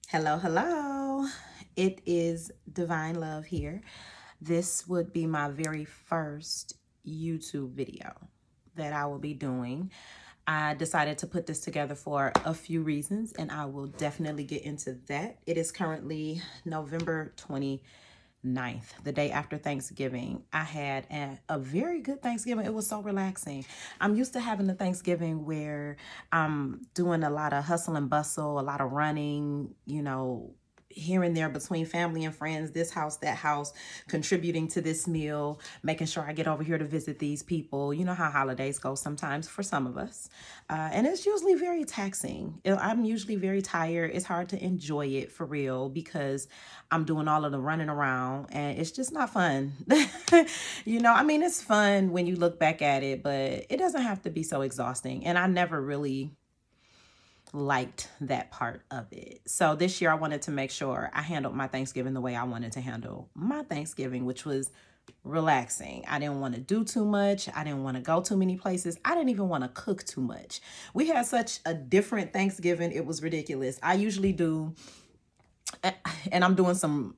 Hello, hello. It is Divine Love here. This would be my very first YouTube video that I will be doing. I decided to put this together for a few reasons, and I will definitely get into that. It is currently November 29th, the day after Thanksgiving. I had a very good Thanksgiving. It was so relaxing. I'm used to having a Thanksgiving where I'm doing a lot of hustle and bustle, a lot of running, here and there between family and friends, this house, that house, contributing to this meal, making sure I get over here to visit these people. You know how holidays go sometimes for some of us. And it's usually very taxing. I'm usually very tired. It's hard to enjoy it for real because I'm doing all of the running around and it's just not fun. It's fun when you look back at it, but it doesn't have to be so exhausting. And I never really liked that part of it. So this year I wanted to make sure I handled my Thanksgiving the way I wanted to handle my Thanksgiving, which was relaxing. I didn't want to do too much. I didn't want to go too many places. I didn't even want to cook too much. We had such a different Thanksgiving. It was ridiculous. I usually do, and I'm doing some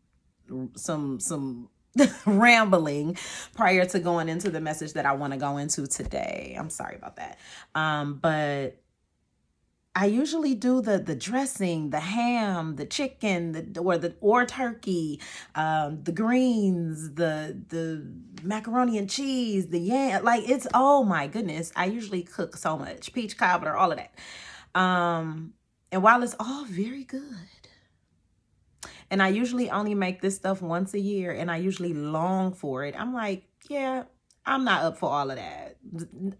rambling prior to going into the message that I want to go into today. I'm sorry about that. But I usually do the dressing, the ham, the chicken, or turkey, the greens, the macaroni and cheese, the yam. Like it's, oh my goodness. I usually cook so much, peach cobbler, all of that. And while it's all very good, and I usually only make this stuff once a year, and I usually long for it. I'm like, yeah, I'm not up for all of that.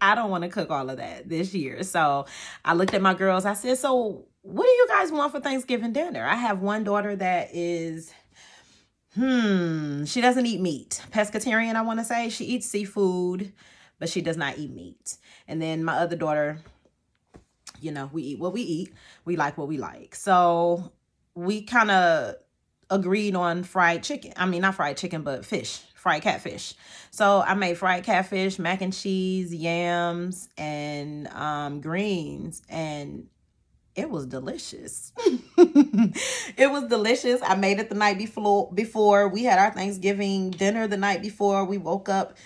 I don't want to cook all of that this year. So I looked at my girls. I said, so what do you guys want for Thanksgiving dinner? I have one daughter that is, she doesn't eat meat. Pescatarian, I want to say. She eats seafood, but she does not eat meat. And then my other daughter, we eat what we eat. We like what we like. So we kind of agreed on fried chicken. I mean, not fried chicken, but fish, fried catfish. So I made fried catfish, mac and cheese, yams, and greens, and it was delicious. It was delicious. I made it the night before. We had our Thanksgiving dinner the night before. We woke up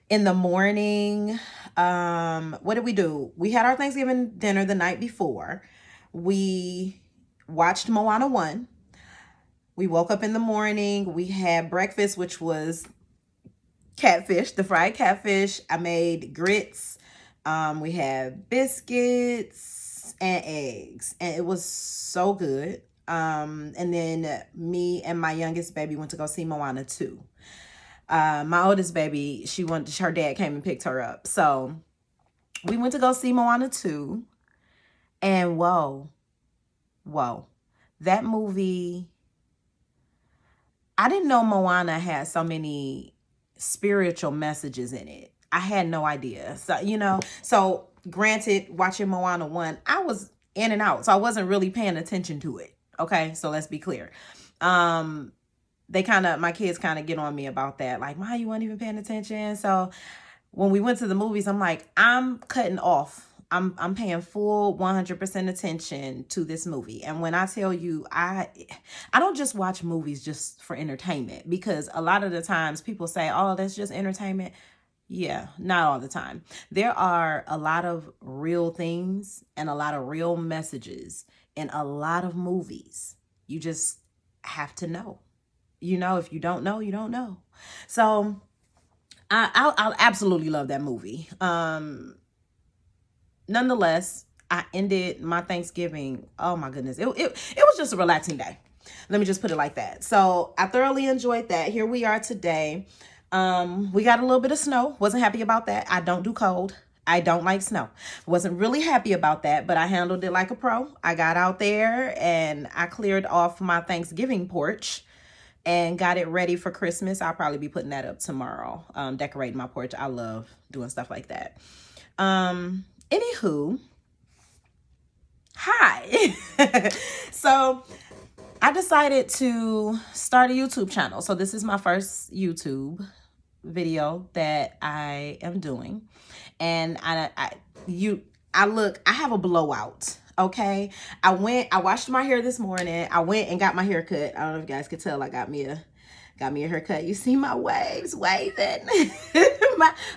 in the morning. What did we do? We had our Thanksgiving dinner the night before. We watched Moana 1. We woke up in the morning. We had breakfast, which was catfish, the fried catfish. I made grits. We had biscuits and eggs, and it was so good. And then me and my youngest baby went to go see Moana 2. My oldest baby, her dad came and picked her up. So we went to go see Moana 2. And whoa, that movie, I didn't know Moana had so many spiritual messages in it. I had no idea. So granted, watching Moana 1, I was in and out. So I wasn't really paying attention to it. Okay, so let's be clear. My kids kind of get on me about that. Like, why you weren't even paying attention? So when we went to the movies, I'm like, I'm cutting off. I'm paying full 100% attention to this movie. And when I tell you, I don't just watch movies just for entertainment, because a lot of the times people say, oh, that's just entertainment. Yeah, not all the time. There are a lot of real things and a lot of real messages in a lot of movies. You just have to know. If you don't know, you don't know. So I'll absolutely love that movie. Nonetheless, I ended my Thanksgiving. Oh my goodness. It was just a relaxing day. Let me just put it like that. So I thoroughly enjoyed that. Here we are today. We got a little bit of snow. Wasn't happy about that. I don't do cold. I don't like snow. Wasn't really happy about that, but I handled it like a pro. I got out there and I cleared off my Thanksgiving porch and got it ready for Christmas. I'll probably be putting that up tomorrow. Decorating my porch. I love doing stuff like that. Anywho, hi. So I decided to start a YouTube channel. So this is my first YouTube video that I am doing. And I have a blowout. Okay. I washed my hair this morning. I went and got my hair cut. I don't know if you guys could tell I got me a haircut. You see my waves waving.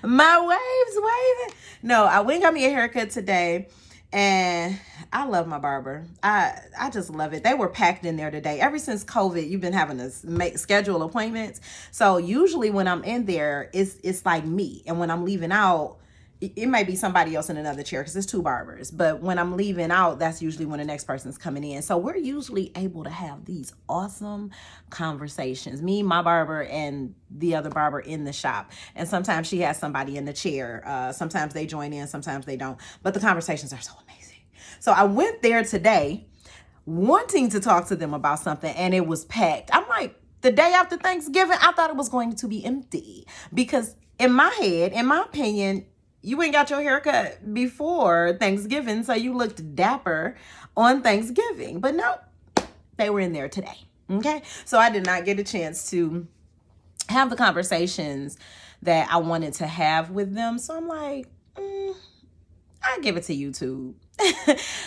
my waves waving. No, I went and got me a haircut today. And I love my barber. I just love it. They were packed in there today. Ever since COVID, you've been having to schedule appointments. So usually when I'm in there, it's like me. And when I'm leaving out, it might be somebody else in another chair because it's two barbers. But when I'm leaving out, that's usually when the next person's coming in. So we're usually able to have these awesome conversations. Me, my barber, and the other barber in the shop. And sometimes she has somebody in the chair. Sometimes they join in, sometimes they don't. But the conversations are so amazing. So I went there today wanting to talk to them about something, and it was packed. I'm like, the day after Thanksgiving, I thought it was going to be empty. Because in my head, in my opinion, you ain't got your haircut before Thanksgiving, so you looked dapper on Thanksgiving. But no, they were in there today. Okay, so I did not get a chance to have the conversations that I wanted to have with them. So I'm like, I give it to YouTube.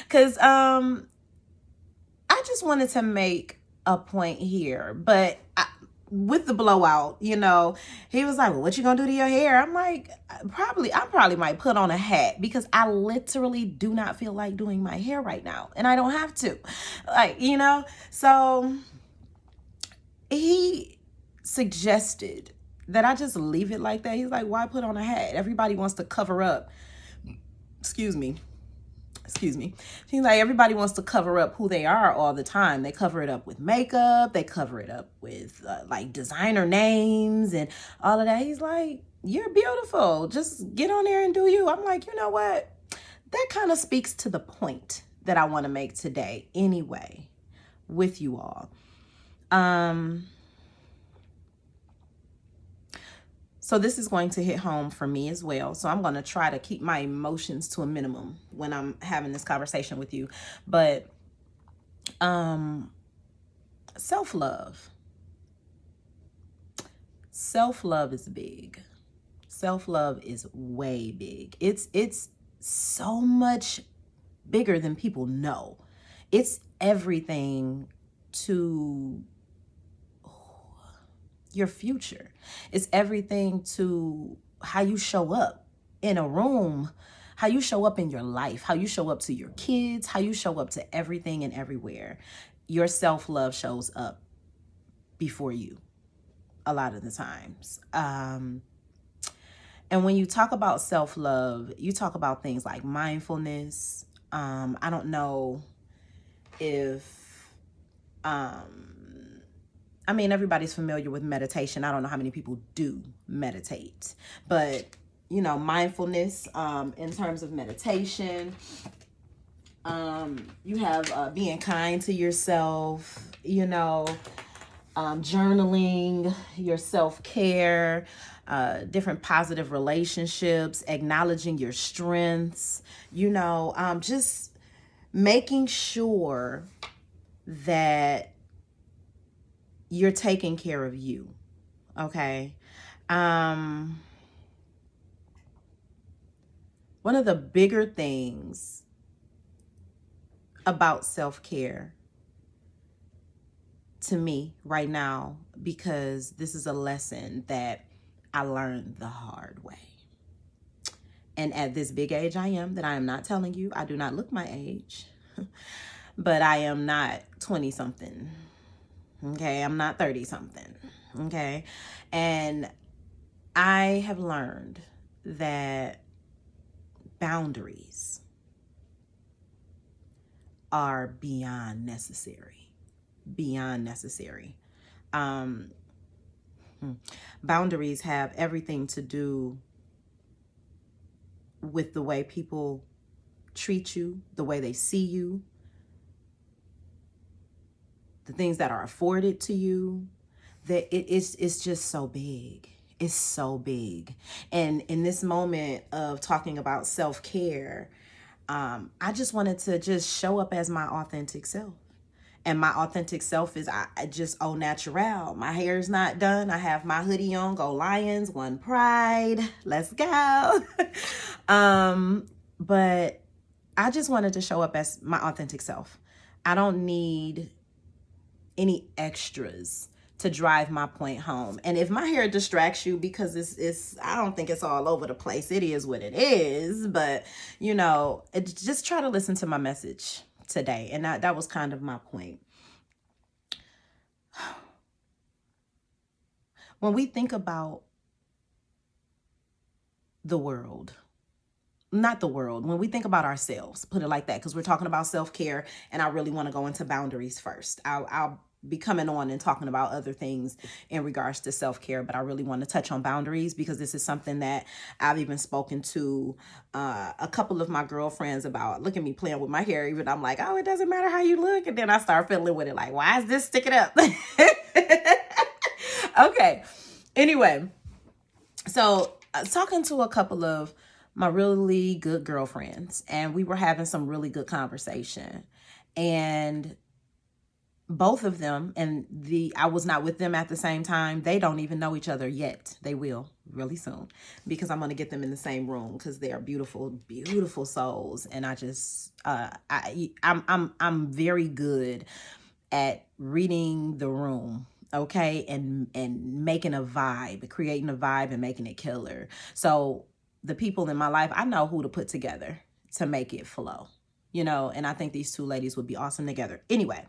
Because I just wanted to make a point here. But with the blowout, he was like, well, what you gonna do to your hair? I'm like, I probably might put on a hat, because I literally do not feel like doing my hair right now, and I don't have to, so he suggested that I just leave it like that. He's like, why put on a hat? Everybody wants to cover up. Excuse me. Seems like everybody wants to cover up who they are all the time. They cover it up with makeup. They cover it up with like designer names and all of that. He's like, you're beautiful. Just get on there and do you. I'm like, you know what? That kind of speaks to the point that I want to make today anyway with you all. So this is going to hit home for me as well. So I'm going to try to keep my emotions to a minimum when I'm having this conversation with you. But self-love. Self-love is big. Self-love is way big. It's so much bigger than people know. It's everything to your future. It's everything to how you show up in a room, how you show up in your life, how you show up to your kids, how you show up to everything and everywhere. Your self-love shows up before you a lot of the times. And when you talk about self-love, you talk about things like mindfulness. I don't know if everybody's familiar with meditation. I don't know how many people do meditate, but mindfulness, in terms of meditation, you have being kind to yourself, journaling, your self-care, different positive relationships, acknowledging your strengths, just making sure that you're taking care of you. Okay. One of the bigger things about self-care to me right now, because this is a lesson that I learned the hard way. And at this big age I am, that I am not telling you, I do not look my age, but I am not 20 something. Okay, I'm not 30 something. Okay, and I have learned that boundaries are beyond necessary. Beyond necessary. Boundaries have everything to do with the way people treat you, the way they see you, the things that are afforded to you. That it's just so big. It's so big. And in this moment of talking about self-care, I just wanted to just show up as my authentic self. And my authentic self is I just au naturel. My hair is not done. I have my hoodie on. Go Lions, one pride. Let's go. But I just wanted to show up as my authentic self. I don't need any extras to drive my point home. And if my hair distracts you, because it's I don't think it's all over the place. It is what it is. But just try to listen to my message today. And that was kind of my point. When we think about the world, not the world, when we think about ourselves, put it like that, because we're talking about self-care, and I really want to go into boundaries first. I'll be coming on and talking about other things in regards to self-care, but I really want to touch on boundaries because this is something that I've even spoken to a couple of my girlfriends about. Look at me playing with my hair, even I'm like, oh, it doesn't matter how you look, and then I start fiddling with it like, why is this sticking up? Okay, anyway, so I was talking to a couple of my really good girlfriends, and we were having some really good conversation, and both of them, and I was not with them at the same time. They don't even know each other yet. They will really soon, because I'm going to get them in the same room, because they are beautiful, beautiful souls. And I just, I'm very good at reading the room. Okay. And making a vibe, creating a vibe and making it killer. So the people in my life, I know who to put together to make it flow. And I think these two ladies would be awesome together. Anyway,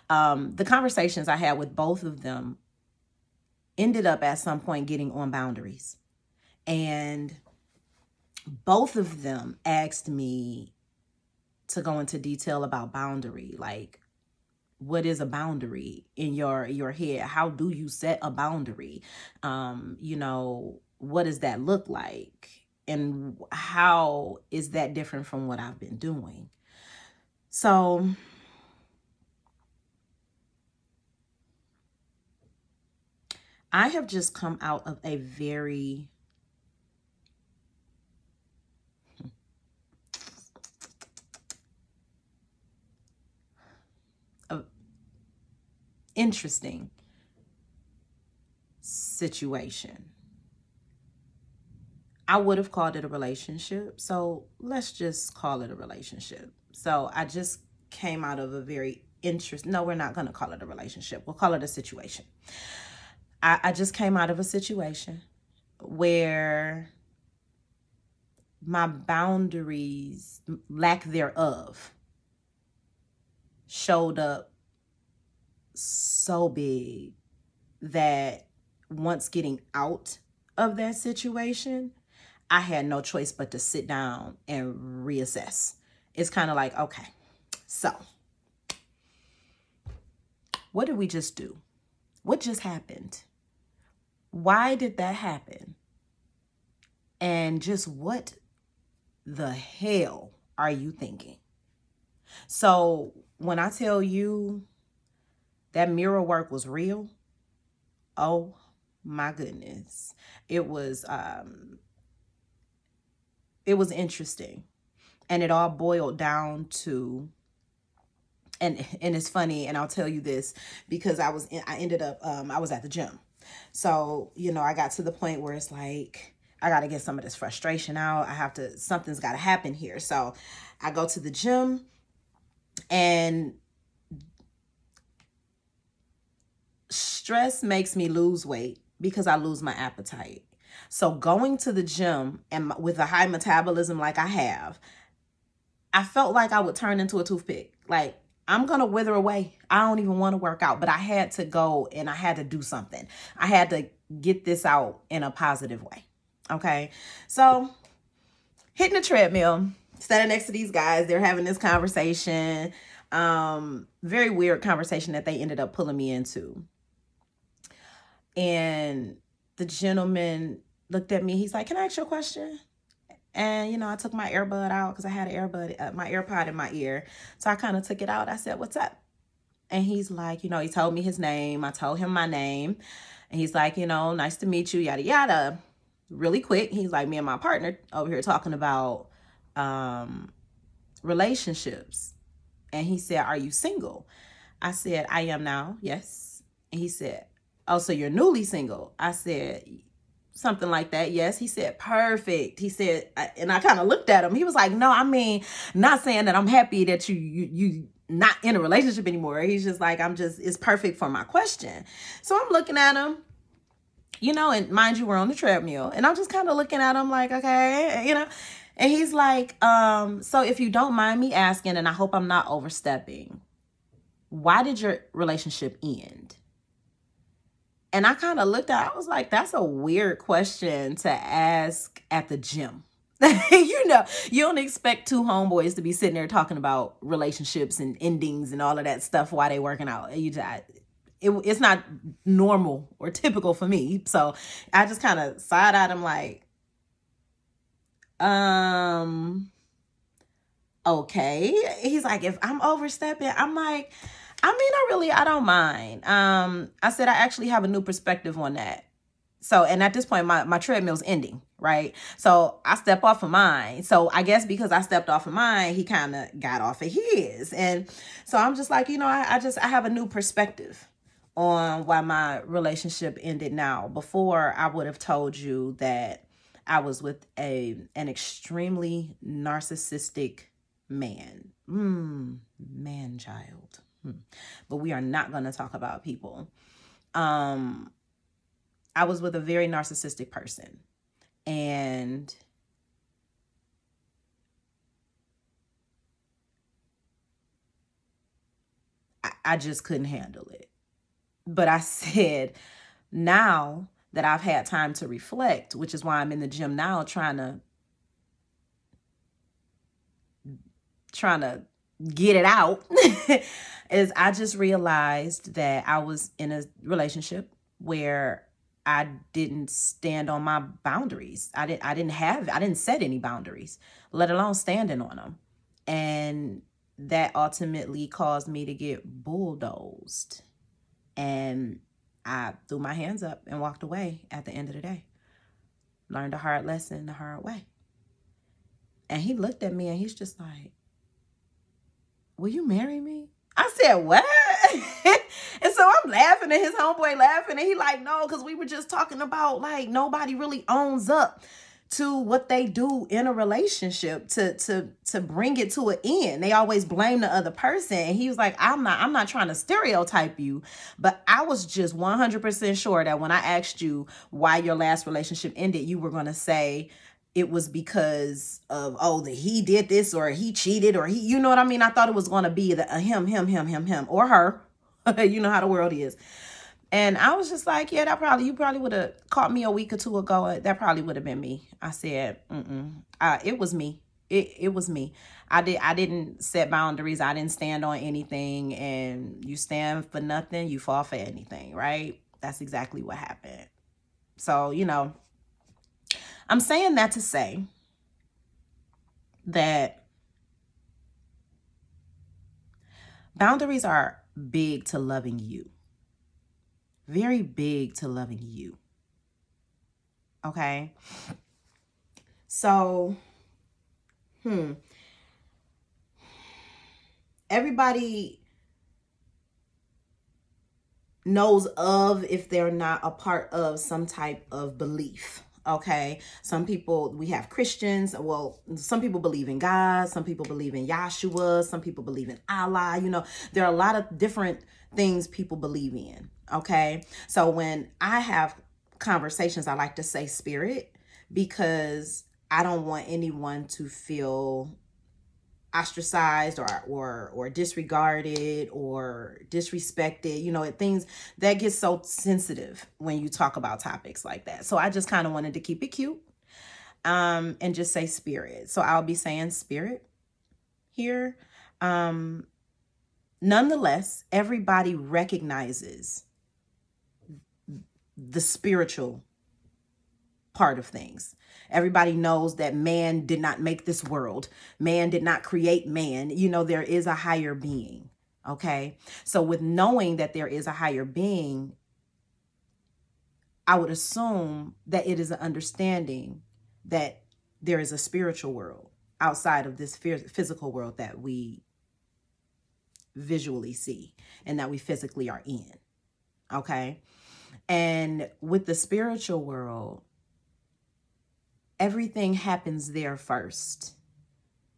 the conversations I had with both of them ended up at some point getting on boundaries. And both of them asked me to go into detail about boundary. Like, what is a boundary in your head? How do you set a boundary? What does that look like? And how is that different from what I've been doing? So I have just come out of a very interesting situation. I would have called it a relationship. So let's just call it a relationship. So I just came out of a very no, we're not going to call it a relationship. We'll call it a situation. I just came out of a situation where my boundaries, lack thereof, showed up so big that once getting out of that situation, I had no choice but to sit down and reassess. It's kind of like, okay, so what did we just do? What just happened? Why did that happen? And just what the hell are you thinking? So when I tell you that mirror work was real, oh my goodness, it was interesting. And it all boiled down to, and it's funny, and I'll tell you this, because I ended up I was at the gym. So, I got to the point where it's like, I got to get some of this frustration out. Something's got to happen here. So I go to the gym, and stress makes me lose weight because I lose my appetite. So going to the gym and with a high metabolism like I have, I felt like I would turn into a toothpick. Like, I'm going to wither away. I don't even want to work out, but I had to go and I had to do something. I had to get this out in a positive way. Okay. So hitting the treadmill, standing next to these guys, they're having this conversation. Very weird conversation that they ended up pulling me into. And the gentleman looked at me. He's like, can I ask you a question? And, I took my earbud out because I had my AirPod in my ear. So I kind of took it out. I said, what's up? And he's like, he told me his name. I told him my name. And he's like, nice to meet you, yada, yada. Really quick. He's like, me and my partner over here talking about relationships. And he said, are you single? I said, I am now. Yes. And he said, oh, so you're newly single? I said, something like that. Yes, he said, perfect. He said, and I kind of looked at him. He was like, no, I mean, not saying that I'm happy that you not in a relationship anymore. He's just like, it's perfect for my question. So I'm looking at him, and mind you, we're on the treadmill, and I'm just kind of looking at him like, okay, and he's like, so if you don't mind me asking, and I hope I'm not overstepping, why did your relationship end? And I kind of looked at, I was like, that's a weird question to ask at the gym. You don't expect two homeboys to be sitting there talking about relationships and endings and all of that stuff while they working out. It's not normal or typical for me. So I just kind of side eyed him like, okay. He's like, if I'm overstepping, I'm like, I don't mind. I said, I actually have a new perspective on that. So, and at this point, my treadmill's ending, right? So I step off of mine. So I guess because I stepped off of mine, he kind of got off of his. And so I'm just like, I have a new perspective on why my relationship ended now. Before, I would have told you that I was with an extremely narcissistic man. Man child. But we are not going to talk about people. I was with a very narcissistic person, and I just couldn't handle it. But I said, now that I've had time to reflect, which is why I'm in the gym now trying to get it out, is I just realized that I was in a relationship where I didn't stand on my boundaries. I didn't set any boundaries, let alone standing on them. And that ultimately caused me to get bulldozed. And I threw my hands up and walked away at the end of the day. Learned a hard lesson the hard way. And he looked at me and he's just like, will you marry me? I said, what? And so I'm laughing and his homeboy laughing. And he like, no, because we were just talking about like nobody really owns up to what they do in a relationship to bring it to an end. They always blame the other person. And he was like, I'm not trying to stereotype you, but I was just 100% sure that when I asked you why your last relationship ended, you were going to say it was because of, he did this or he cheated or you know what I mean? I thought it was going to be him, or her. You know how the world is. And I was just like, yeah, you probably would have caught me a week or two ago. That probably would have been me. I said, it was me. It was me. I didn't set boundaries. I didn't stand on anything. And you stand for nothing, you fall for anything, right? That's exactly what happened. So, I'm saying that to say that boundaries are big to loving you. Very big to loving you. Okay? So, everybody knows of if they're not a part of some type of belief. Okay, some people, we have Christians. Well, some people believe in God, some people believe in Yahshua, some people believe in Allah. There are a lot of different things people believe in. Okay, so when I have conversations, I like to say spirit, because I don't want anyone to feel ostracized or disregarded or disrespected. Things that get so sensitive when you talk about topics like that. So I just kind of wanted to keep it cute and just say spirit. So I'll be saying spirit here. Nonetheless, everybody recognizes the spiritual part of things. Everybody knows that man did not make this world. Man did not create man. There is a higher being. Okay. So with knowing that there is a higher being, I would assume that it is an understanding that there is a spiritual world outside of this physical world that we visually see and that we physically are in. Okay. And with the spiritual world, everything happens there first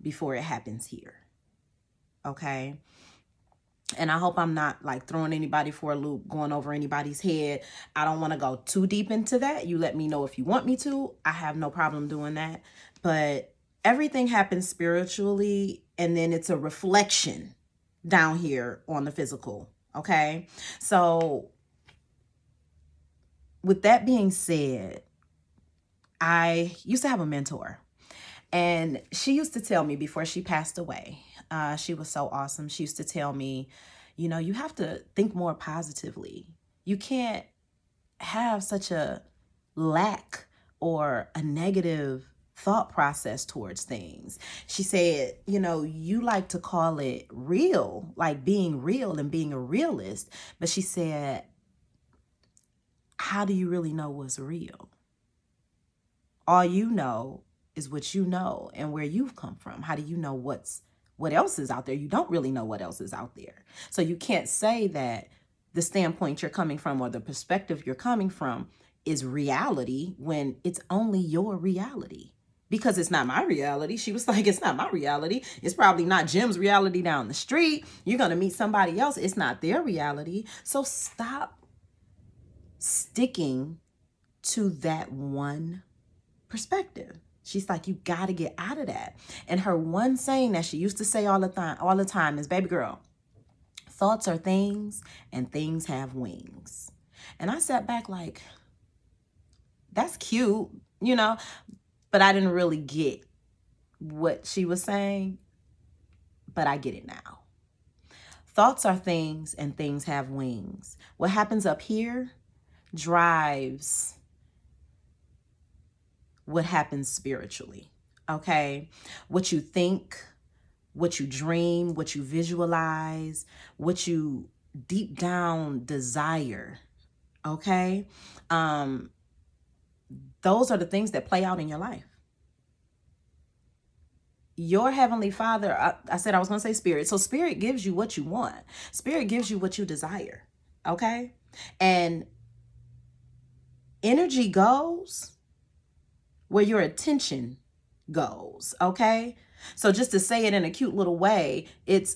before it happens here. Okay? And I hope I'm not like throwing anybody for a loop, going over anybody's head. I don't want to go too deep into that. You let me know if you want me to. I have no problem doing that. But everything happens spiritually, and then it's a reflection down here on the physical. Okay? So with that being said, I used to have a mentor, and she used to tell me before she passed away, she was so awesome. She used to tell me, you know, you have to think more positively. You can't have such a lack or a negative thought process towards things. She said, you know, you like to call it real, like being real and being a realist. But she said, how do you really know what's real? All you know is what you know and where you've come from. How do you know what else is out there? You don't really know what else is out there. So you can't say that the standpoint you're coming from or the perspective you're coming from is reality when it's only your reality. Because it's not my reality. She was like, it's not my reality. It's probably not Jim's reality down the street. You're going to meet somebody else. It's not their reality. So stop sticking to that one perspective. She's like, you got to get out of that. And her one saying that she used to say all the time is, baby girl, thoughts are things and things have wings. And I sat back like, that's cute, you know, but I didn't really get what she was saying, but I get it now. Thoughts are things and things have wings. What happens up here drives what happens spiritually, okay? What you think, what you dream, what you visualize, what you deep down desire, okay? Those are the things that play out in your life. Your Heavenly Father, I said I was going to say spirit. So spirit gives you what you want. Spirit gives you what you desire, okay? And energy goes where your attention goes, okay? So just to say it in a cute little way, it's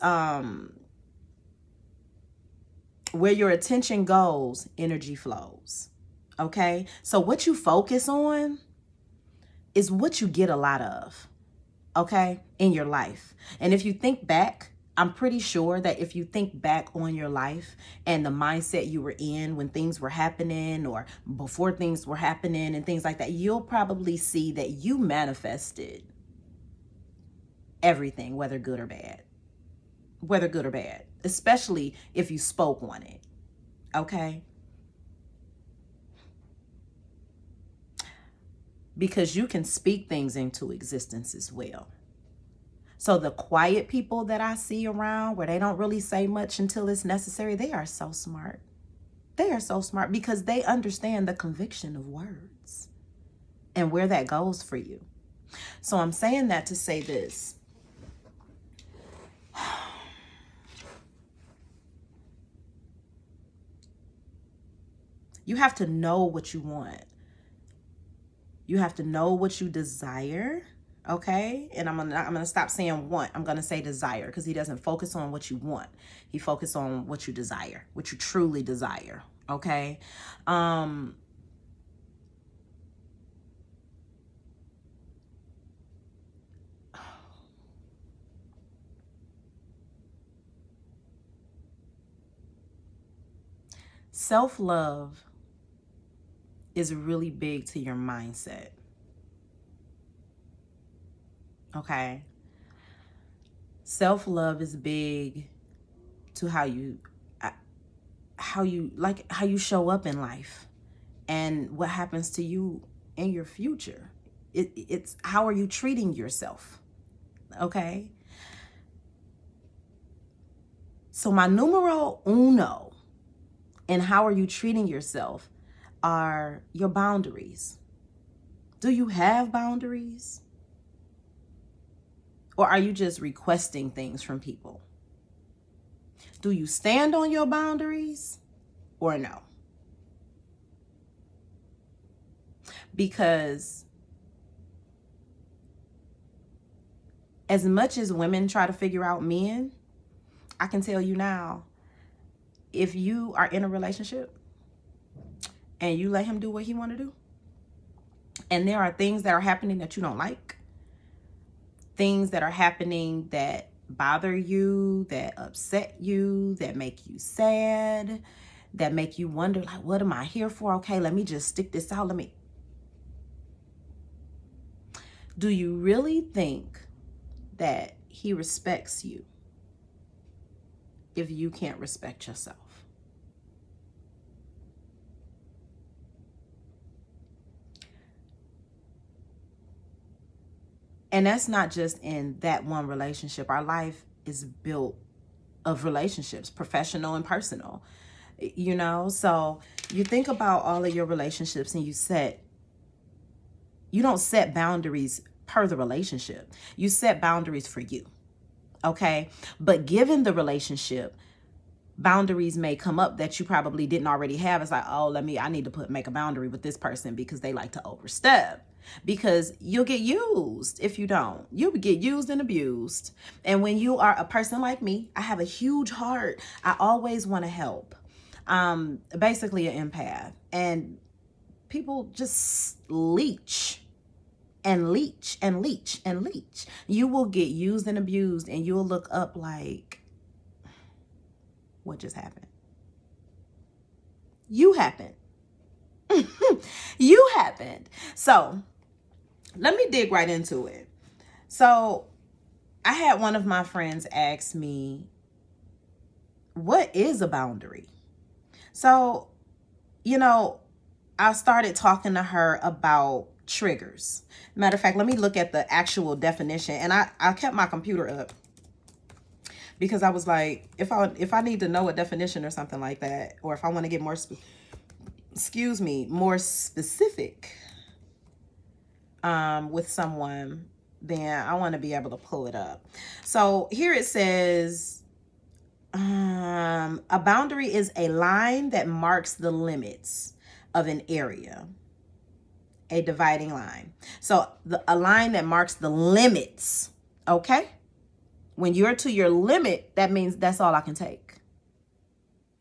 where your attention goes, energy flows, okay? So what you focus on is what you get a lot of, okay, in your life. And if you think back, I'm pretty sure that if you think back on your life and the mindset you were in when things were happening or before things were happening and things like that, you'll probably see that you manifested everything, whether good or bad, especially if you spoke on it, okay? Because you can speak things into existence as well. So the quiet people that I see around where they don't really say much until it's necessary, they are so smart. They are so smart because they understand the conviction of words and where that goes for you. So I'm saying that to say this. You have to know what you want. You have to know what you desire. Okay, and I'm gonna stop saying want. I'm gonna say desire, because he doesn't focus on what you want. He focuses on what you desire, what you truly desire. Okay, self-love is really big to your mindset. Okay, self-love is big to how you show up in life and what happens to you in your future. It's how are you treating yourself? Okay, so my numero uno and how are you treating yourself are your boundaries. Do you have boundaries? Or are you just requesting things from people? Do you stand on your boundaries or no? Because As much as women try to figure out men, I can tell you now, if you are in a relationship and you let him do what he want to do, and there are things that are happening that you don't like, things that are happening that bother you, that upset you, that make you sad, that make you wonder, like, what am I here for? Okay, let me just stick this out. Do you really think that he respects you if you can't respect yourself? And that's not just in that one relationship. Our life is built of relationships, professional and personal, you know? So you think about all of your relationships and you don't set boundaries per the relationship. You set boundaries for you, okay? But given the relationship, boundaries may come up that you probably didn't already have. It's like, oh, I need to make a boundary with this person because they like to overstep. Because you'll get used if you don't. You'll get used and abused. And when you are a person like me, I have a huge heart. I always want to help. Basically an empath. And people just leech and leech and leech and leech. You will get used and abused, and you'll look up like, what just happened? You happened. You happened. So let me dig right into it. So I had one of my friends ask me, what is a boundary? So, I started talking to her about triggers. Matter of fact, let me look at the actual definition. And I kept my computer up because I was like, if I need to know a definition or something like that, or if I want to get more specific with someone, then I want to be able to pull it up. So here it says, a boundary is a line that marks the limits of an area, a dividing line. So a line that marks the limits, okay? When you're to your limit, that means that's all I can take,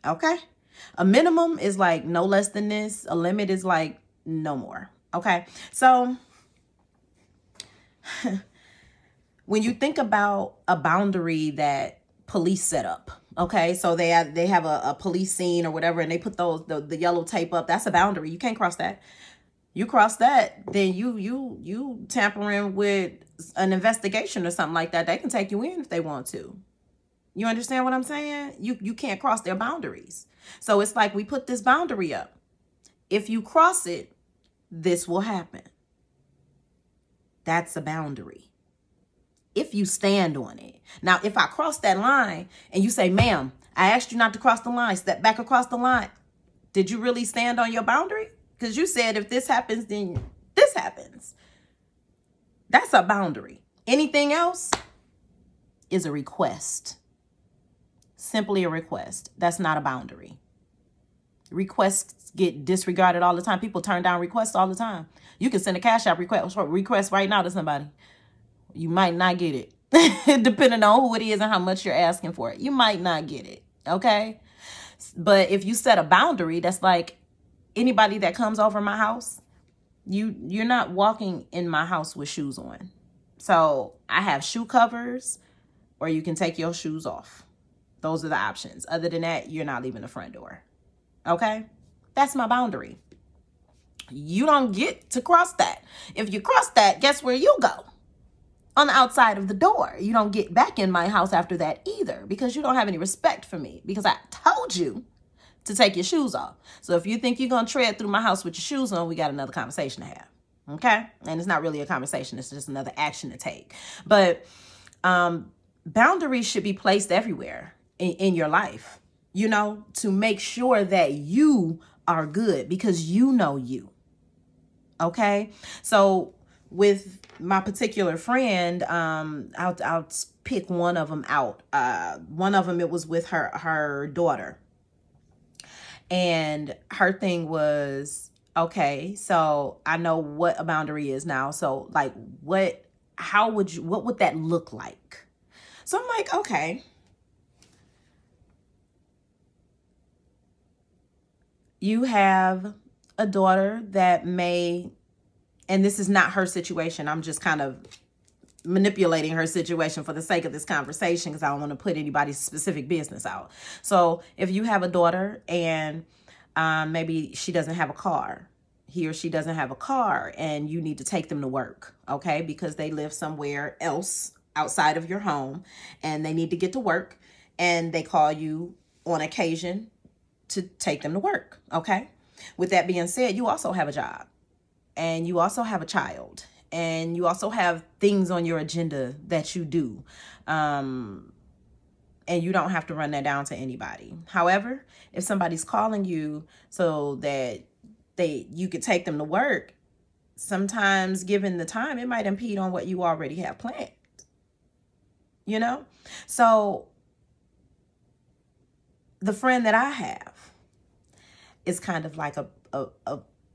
okay? A minimum is like no less than this. A limit is like no more, okay? So when you think about a boundary that police set up, okay, so they have a police scene or whatever, and they put the yellow tape up. That's a boundary. You can't cross that. You cross that, then you tampering with an investigation or something like that. They can take you in if they want to. You understand what I'm saying? You can't cross their boundaries. So it's like we put this boundary up. If you cross it, this will happen. That's a boundary. If you stand on it. Now, if I cross that line and you say, ma'am, I asked you not to cross the line, step back across the line. Did you really stand on your boundary? Because you said if this happens, then this happens. That's a boundary. Anything else is a request. Simply a request. That's not a boundary. Requests get disregarded all the time. People turn down requests all the time. You can send a Cash App request right now to somebody. You might not get it. Depending on who it is and how much you're asking for it. You might not get it. Okay? But if you set a boundary, that's like anybody that comes over my house, you're not walking in my house with shoes on. So I have shoe covers, or you can take your shoes off. Those are the options. Other than that, you're not leaving the front door. Okay? That's my boundary. You don't get to cross that. If you cross that, guess where you go? On the outside of the door. You don't get back in my house after that either, because you don't have any respect for me, because I told you to take your shoes off. So if you think you're going to tread through my house with your shoes on, we got another conversation to have. Okay? And it's not really a conversation. It's just another action to take. But boundaries should be placed everywhere in your life, to make sure that you are good, because you know you. Okay? So with my particular friend, I'll pick one of them out. One of them, it was with her daughter. And her thing was, okay, so I know what a boundary is now. So like, what would that look like? So I'm like, okay, you have a daughter that may, and this is not her situation, I'm just kind of manipulating her situation for the sake of this conversation because I don't want to put anybody's specific business out. So if you have a daughter and maybe she doesn't have a car, he or she doesn't have a car, and you need to take them to work, okay, because they live somewhere else outside of your home and they need to get to work, and they call you on occasion to take them to work, okay? With that being said, you also have a job, and you also have a child, and you also have things on your agenda that you do, and you don't have to run that down to anybody. However, if somebody's calling you so that you could take them to work, sometimes given the time, it might impede on what you already have planned, you know? So the friend that I have is kind of like a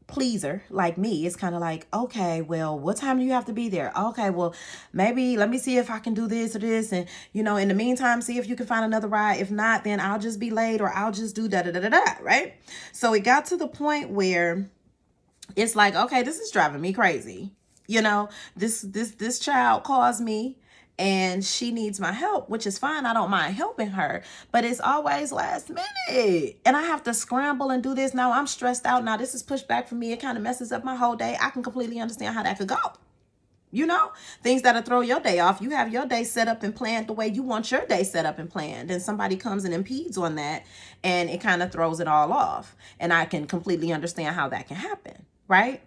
pleaser like me. It's kind of like, okay, well, what time do you have to be there? Okay, well, maybe let me see if I can do this or this, and in the meantime, see if you can find another ride. If not, then I'll just be late, or I'll just do da da da da da, right? So it got to the point where it's like, okay, this is driving me crazy. This child calls me and she needs my help, which is fine. I don't mind helping her, but it's always last minute and I have to scramble and do this. Now I'm stressed out. Now this is pushed back for me. It kind of messes up my whole day. I can completely understand how that could go. Things that'll throw your day off. You have your day set up and planned the way you want your day set up and planned, and somebody comes and impedes on that, and it kind of throws it all off. And I can completely understand how that can happen, right?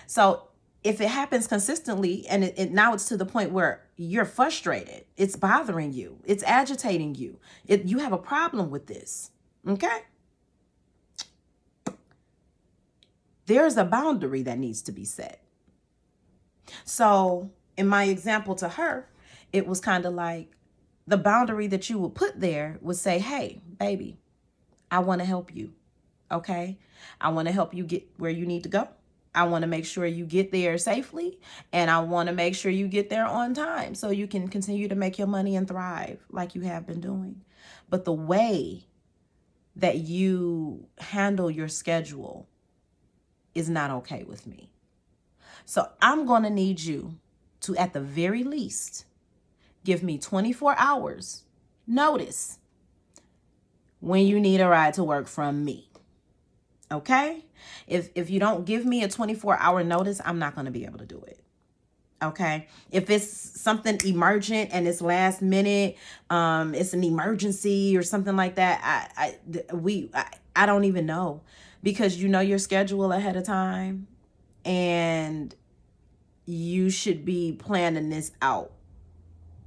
So if it happens consistently, and now it's to the point where you're frustrated, it's bothering you, it's agitating you, you have a problem with this, okay? There's a boundary that needs to be set. So in my example to her, it was kind of like the boundary that you would put there would say, hey, baby, I want to help you. Okay. I want to help you get where you need to go. I want to make sure you get there safely, and I want to make sure you get there on time so you can continue to make your money and thrive like you have been doing. But the way that you handle your schedule is not okay with me. So I'm going to need you to, at the very least, give me 24 hours notice when you need a ride to work from me. Okay? If you don't give me a 24-hour notice, I'm not going to be able to do it. Okay? If it's something emergent and it's last minute, it's an emergency or something like that, I don't even know, because you know your schedule ahead of time. And you should be planning this out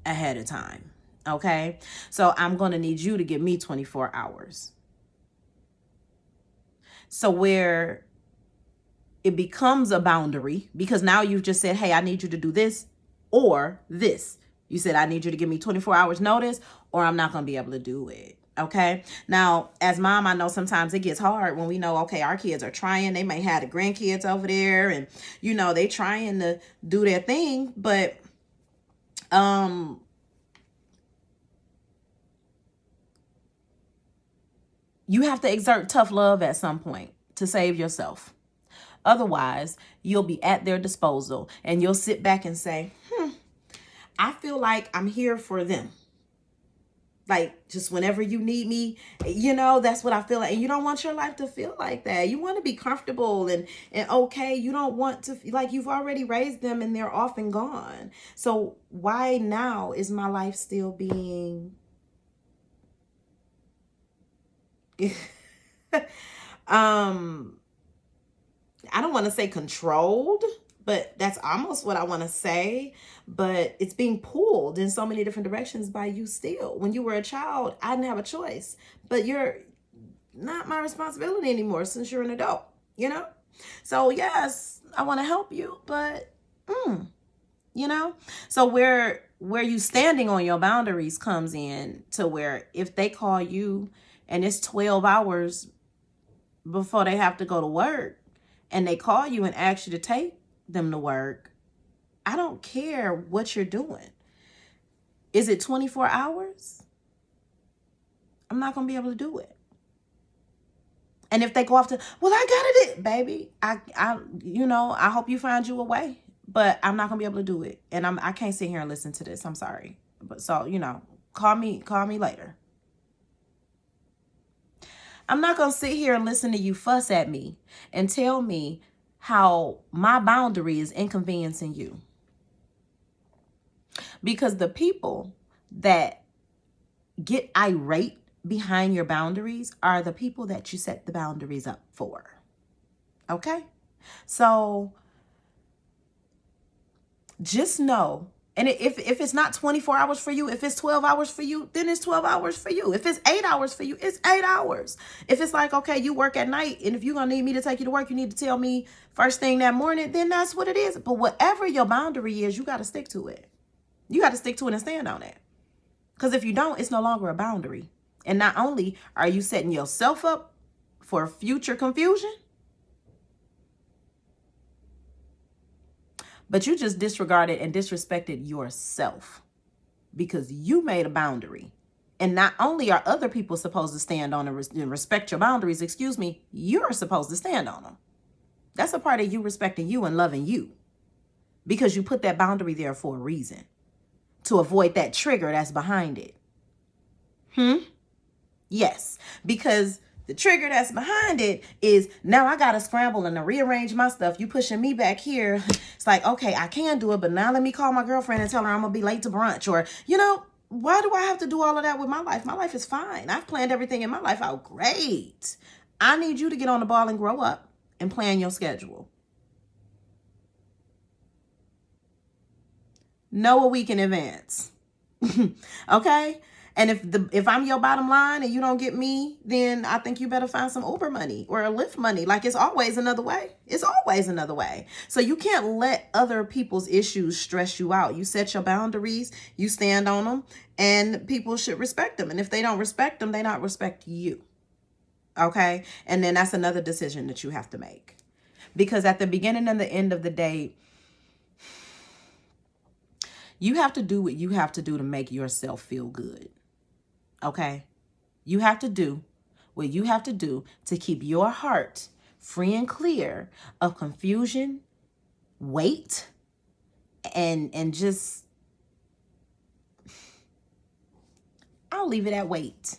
ahead of time, okay? So I'm going to need you to give me 24 hours. So where it becomes a boundary, because now you've just said, hey, I need you to do this or this. You said, I need you to give me 24 hours notice, or I'm not going to be able to do it. Okay. Now, as mom, I know sometimes it gets hard when we know, okay, our kids are trying. They may have the grandkids over there and, they trying to do their thing. But you have to exert tough love at some point to save yourself. Otherwise, you'll be at their disposal and you'll sit back and say, I feel like I'm here for them. Like, just whenever you need me, that's what I feel like. And you don't want your life to feel like that. You want to be comfortable and okay. You don't want to, like, you've already raised them and they're off and gone. So why now is my life still being, I don't want to say controlled, but that's almost what I want to say. But it's being pulled in so many different directions by you still. When you were a child, I didn't have a choice. But you're not my responsibility anymore since you're an adult, So yes, I want to help you, but, So where you standing on your boundaries comes in to where if they call you and it's 12 hours before they have to go to work, and they call you and ask you to take them to work, I don't care what you're doing. Is it 24 hours? I'm not going to be able to do it. And if they go off to, well, I got it, baby. I hope you find you a way, but I'm not going to be able to do it. And I can't sit here and listen to this. I'm sorry. But so, call me later. I'm not going to sit here and listen to you fuss at me and tell me how my boundary is inconveniencing you. Because the people that get irate behind your boundaries are the people that you set the boundaries up for. Okay? So just know, and if it's not 24 hours for you, if it's 12 hours for you, then it's 12 hours for you. If it's 8 hours for you, it's 8 hours. If it's like, okay, you work at night, and if you're going to need me to take you to work, you need to tell me first thing that morning, then that's what it is. But whatever your boundary is, you got to stick to it. You got to stick to it and stand on it. Because if you don't, it's no longer a boundary. And not only are you setting yourself up for future confusion, but you just disregarded and disrespected yourself because you made a boundary. And not only are other people supposed to stand on and respect your boundaries, you're supposed to stand on them. That's a part of you respecting you and loving you, because you put that boundary there for a reason, to avoid that trigger that's behind it. Yes, because the trigger that's behind it is now I got to scramble and to rearrange my stuff. You pushing me back here. It's like, okay, I can do it, but now let me call my girlfriend and tell her I'm going to be late to brunch. Or, why do I have to do all of that with my life? My life is fine. I've planned everything in my life out great. I need you to get on the ball and grow up and plan your schedule. Know a week in advance. Okay? And if I'm your bottom line and you don't get me, then I think you better find some Uber money or a Lyft money. Like, it's always another way. It's always another way. So you can't let other people's issues stress you out. You set your boundaries, you stand on them, and people should respect them. And if they don't respect them, they not respect you. Okay? And then that's another decision that you have to make. Because at the beginning and the end of the day, you have to do what you have to do to make yourself feel good. Okay? You have to do what you have to do to keep your heart free and clear of confusion, weight, and just, I'll leave it at weight.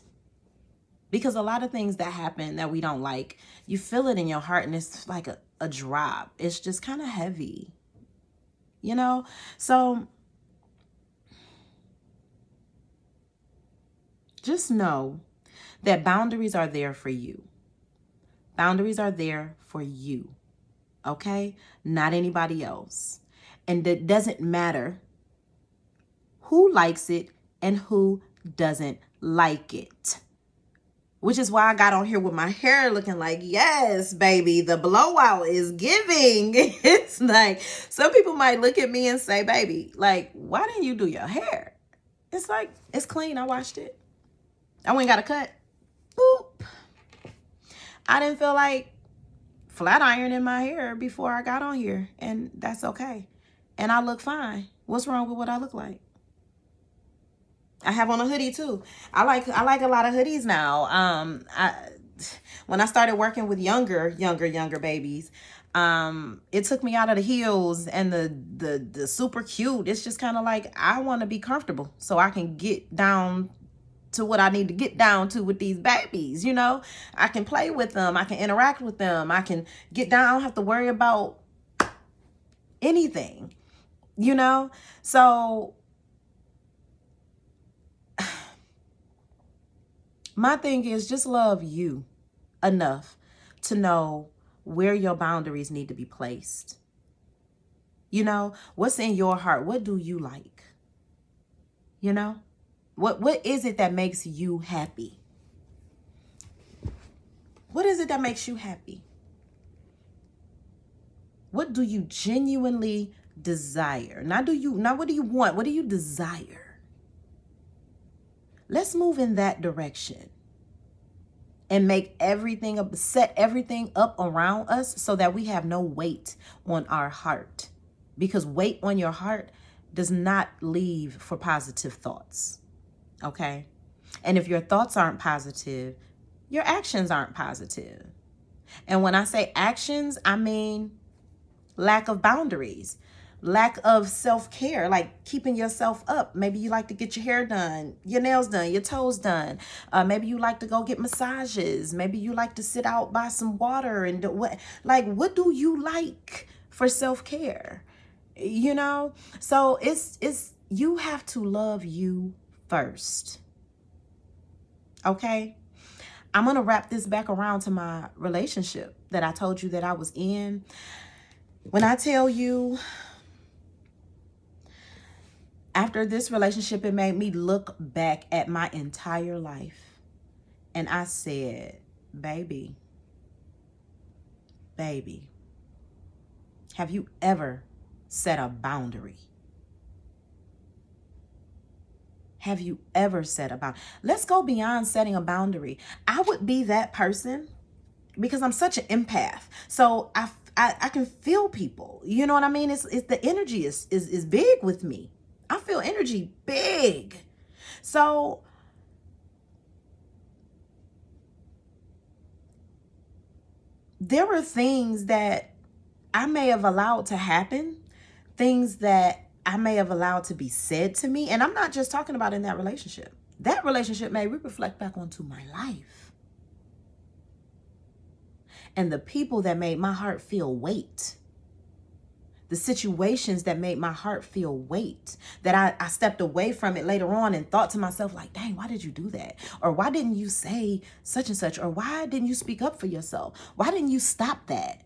Because a lot of things that happen that we don't like, you feel it in your heart and it's like a drop. It's just kind of heavy. So just know that boundaries are there for you. Boundaries are there for you. Okay? Not anybody else. And it doesn't matter who likes it and who doesn't like it. Which is why I got on here with my hair looking like, yes, baby, the blowout is giving. It's like, some people might look at me and say, baby, like, why didn't you do your hair? It's like, it's clean. I washed it. I went and got a cut. Boop. I didn't feel like flat ironing my hair before I got on here. And that's okay. And I look fine. What's wrong with what I look like? I have on a hoodie too. I like a lot of hoodies now. When I started working with younger babies, it took me out of the heels and the super cute. It's just kind of like, I want to be comfortable so I can get down to what I need to get down to with these babies. I can play with them. I can interact with them. I can get down. I don't have to worry about anything, So my thing is, just love you enough to know where your boundaries need to be placed. What's in your heart? What do you like? What is it that makes you happy? What is it that makes you happy? What do you genuinely desire? Not what do you want? What do you desire? Let's move in that direction and set everything up around us so that we have no weight on our heart. because weight on your heart does not leave for positive thoughts. Okay? And if your thoughts aren't positive, your actions aren't positive. And when I say actions, I mean lack of boundaries, lack of self-care, like keeping yourself up. Maybe you like to get your hair done, your nails done, your toes done. Maybe you like to go get massages. Maybe you like to sit out by some water and do what do you like for self-care? You know? So it's you have to love you first. Okay? I'm going to wrap this back around to my relationship that I told you that I was in. When I tell you, after this relationship, it made me look back at my entire life. And I said, baby, have you ever set a boundary? Have you ever set a boundary? Let's go beyond setting a boundary. I would be that person because I'm such an empath. So I can feel people. You know what I mean? It's the energy is big with me. I feel energy big. So there were things that I may have allowed to happen, things that I may have allowed to be said to me. And I'm not just talking about in that relationship. That relationship made me reflect back onto my life. And the people that made my heart feel weight. The situations that made my heart feel weight. That I stepped away from it later on and thought to myself, like, dang, why did you do that? Or why didn't you say such and such? Or why didn't you speak up for yourself? Why didn't you stop that?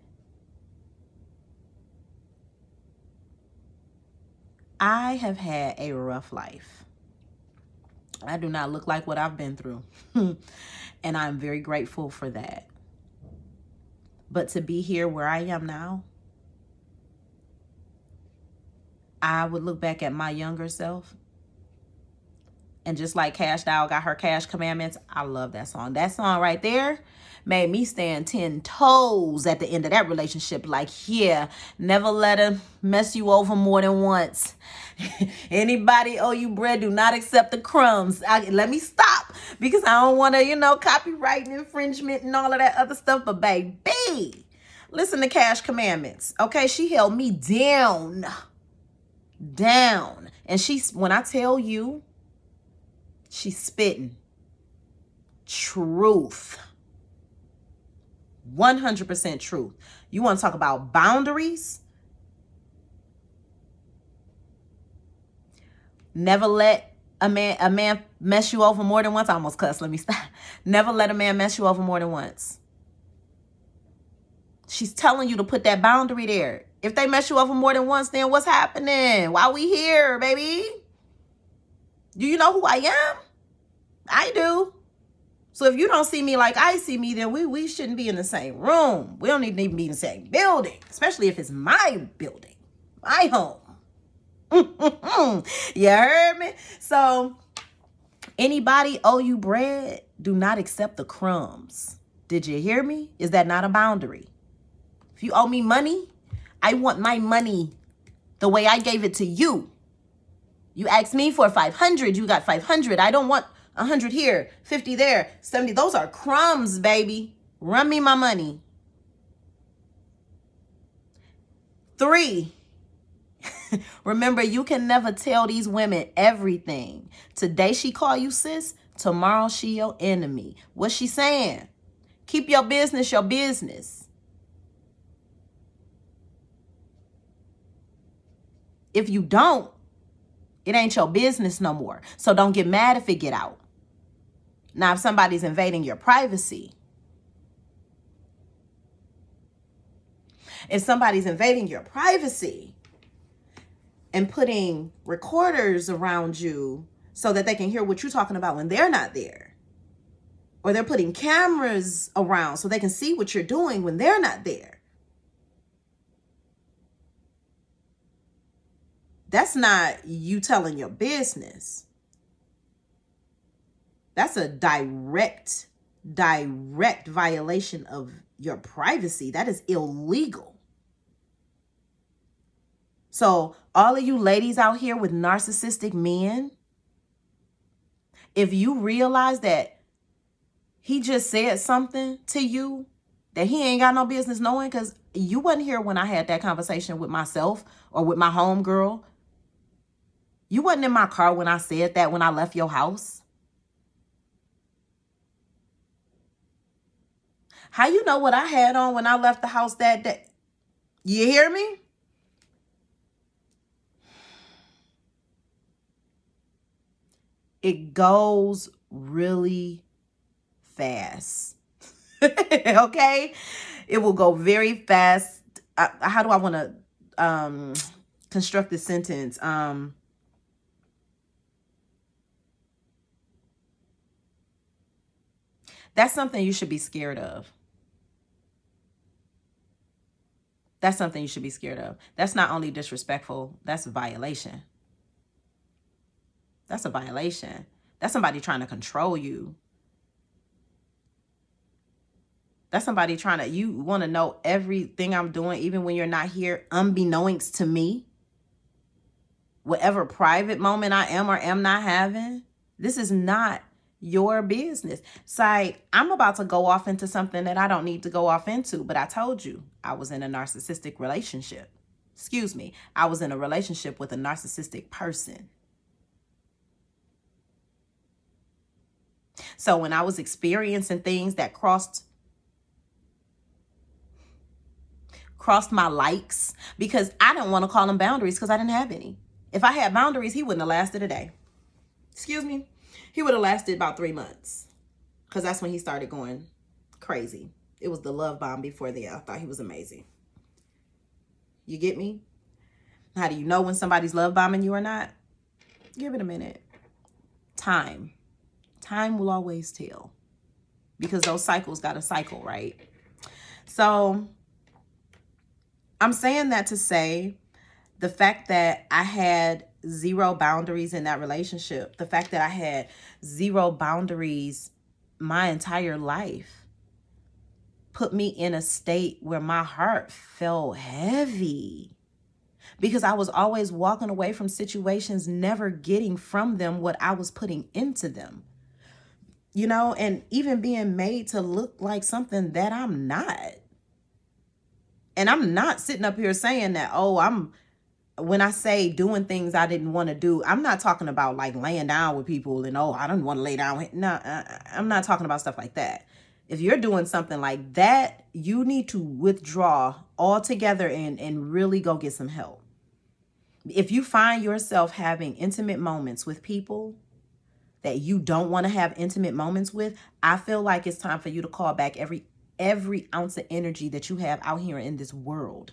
I have had a rough life. I do not look like what I've been through. And I'm very grateful for that. But to be here where I am now, I would look back at my younger self. And just like Cash Doll got her Cash Commandments, I love that song. That song right there made me stand 10 toes at the end of that relationship. Like, yeah, never let him mess you over more than once. Anybody owe you bread, do not accept the crumbs. Let me stop because I don't want to, copyright and infringement and all of that other stuff. But baby, listen to Cash Commandments. Okay, she held me down. And when I tell you, she's spitting truth. 100% truth. You want to talk about boundaries? Never let a man mess you over more than once. I almost cussed. Let me stop. Never let a man mess you over more than once. She's telling you to put that boundary there. If they mess you over more than once, then what's happening? Why we here, baby? Do you know who I am? I do. So if you don't see me like I see me, then we shouldn't be in the same room. We don't need to even be in the same building, especially if it's my building, my home. You heard me? So anybody owe you bread, do not accept the crumbs. Did you hear me? Is that not a boundary? If you owe me money, I want my money the way I gave it to you. You asked me for 500, you got 500. I don't want 100 here, 50 there, 70. Those are crumbs, baby. Run me my money. 3, remember, you can never tell these women everything. Today she call you sis, tomorrow she your enemy. What's she saying? Keep your business your business. If you don't, it ain't your business no more. So don't get mad if it get out. Now, if somebody's invading your privacy, and putting recorders around you so that they can hear what you're talking about when they're not there, or they're putting cameras around so they can see what you're doing when they're not there, that's not you telling your business. That's a direct violation of your privacy. That is illegal. So all of you ladies out here with narcissistic men, if you realize that he just said something to you that he ain't got no business knowing, because you wasn't here when I had that conversation with myself or with my homegirl. You wasn't in my car when I said that when I left your house. How you know what I had on when I left the house that day? You hear me? It goes really fast. Okay? It will go very fast. How do I want to construct this sentence? That's something you should be scared of. That's something you should be scared of. That's not only disrespectful, that's a violation. That's a violation. That's somebody trying to control you. That's somebody trying to, you want to know everything I'm doing, even when you're not here, unbeknownst to me. Whatever private moment I am or am not having, this is not your business. It's like, I'm about to go off into something that I don't need to go off into, but I told you I was in a narcissistic relationship. Excuse me. I was in a relationship with a narcissistic person. So when I was experiencing things that crossed my likes, because I didn't want to call them boundaries because I didn't have any. If I had boundaries, he wouldn't have lasted a day. Excuse me. He would have lasted about 3 months, because that's when he started going crazy. It was the love bomb before that. I thought he was amazing. You get me? How do you know when somebody's love bombing you or not? Give it a minute. Time will always tell, because those cycles got a cycle, right? So I'm saying that to say the fact that I had zero boundaries in that relationship, the fact that I had zero boundaries my entire life, put me in a state where my heart felt heavy, because I was always walking away from situations, never getting from them what I was putting into them. You know, and even being made to look like something that I'm not. And I'm not sitting up here saying that, oh, when I say doing things I didn't want to do, I'm not talking about like laying down with people and, oh, I don't want to lay down. No, I'm not talking about stuff like that. If you're doing something like that, you need to withdraw altogether and really go get some help. If you find yourself having intimate moments with people that you don't want to have intimate moments with, I feel like it's time for you to call back every ounce of energy that you have out here in this world.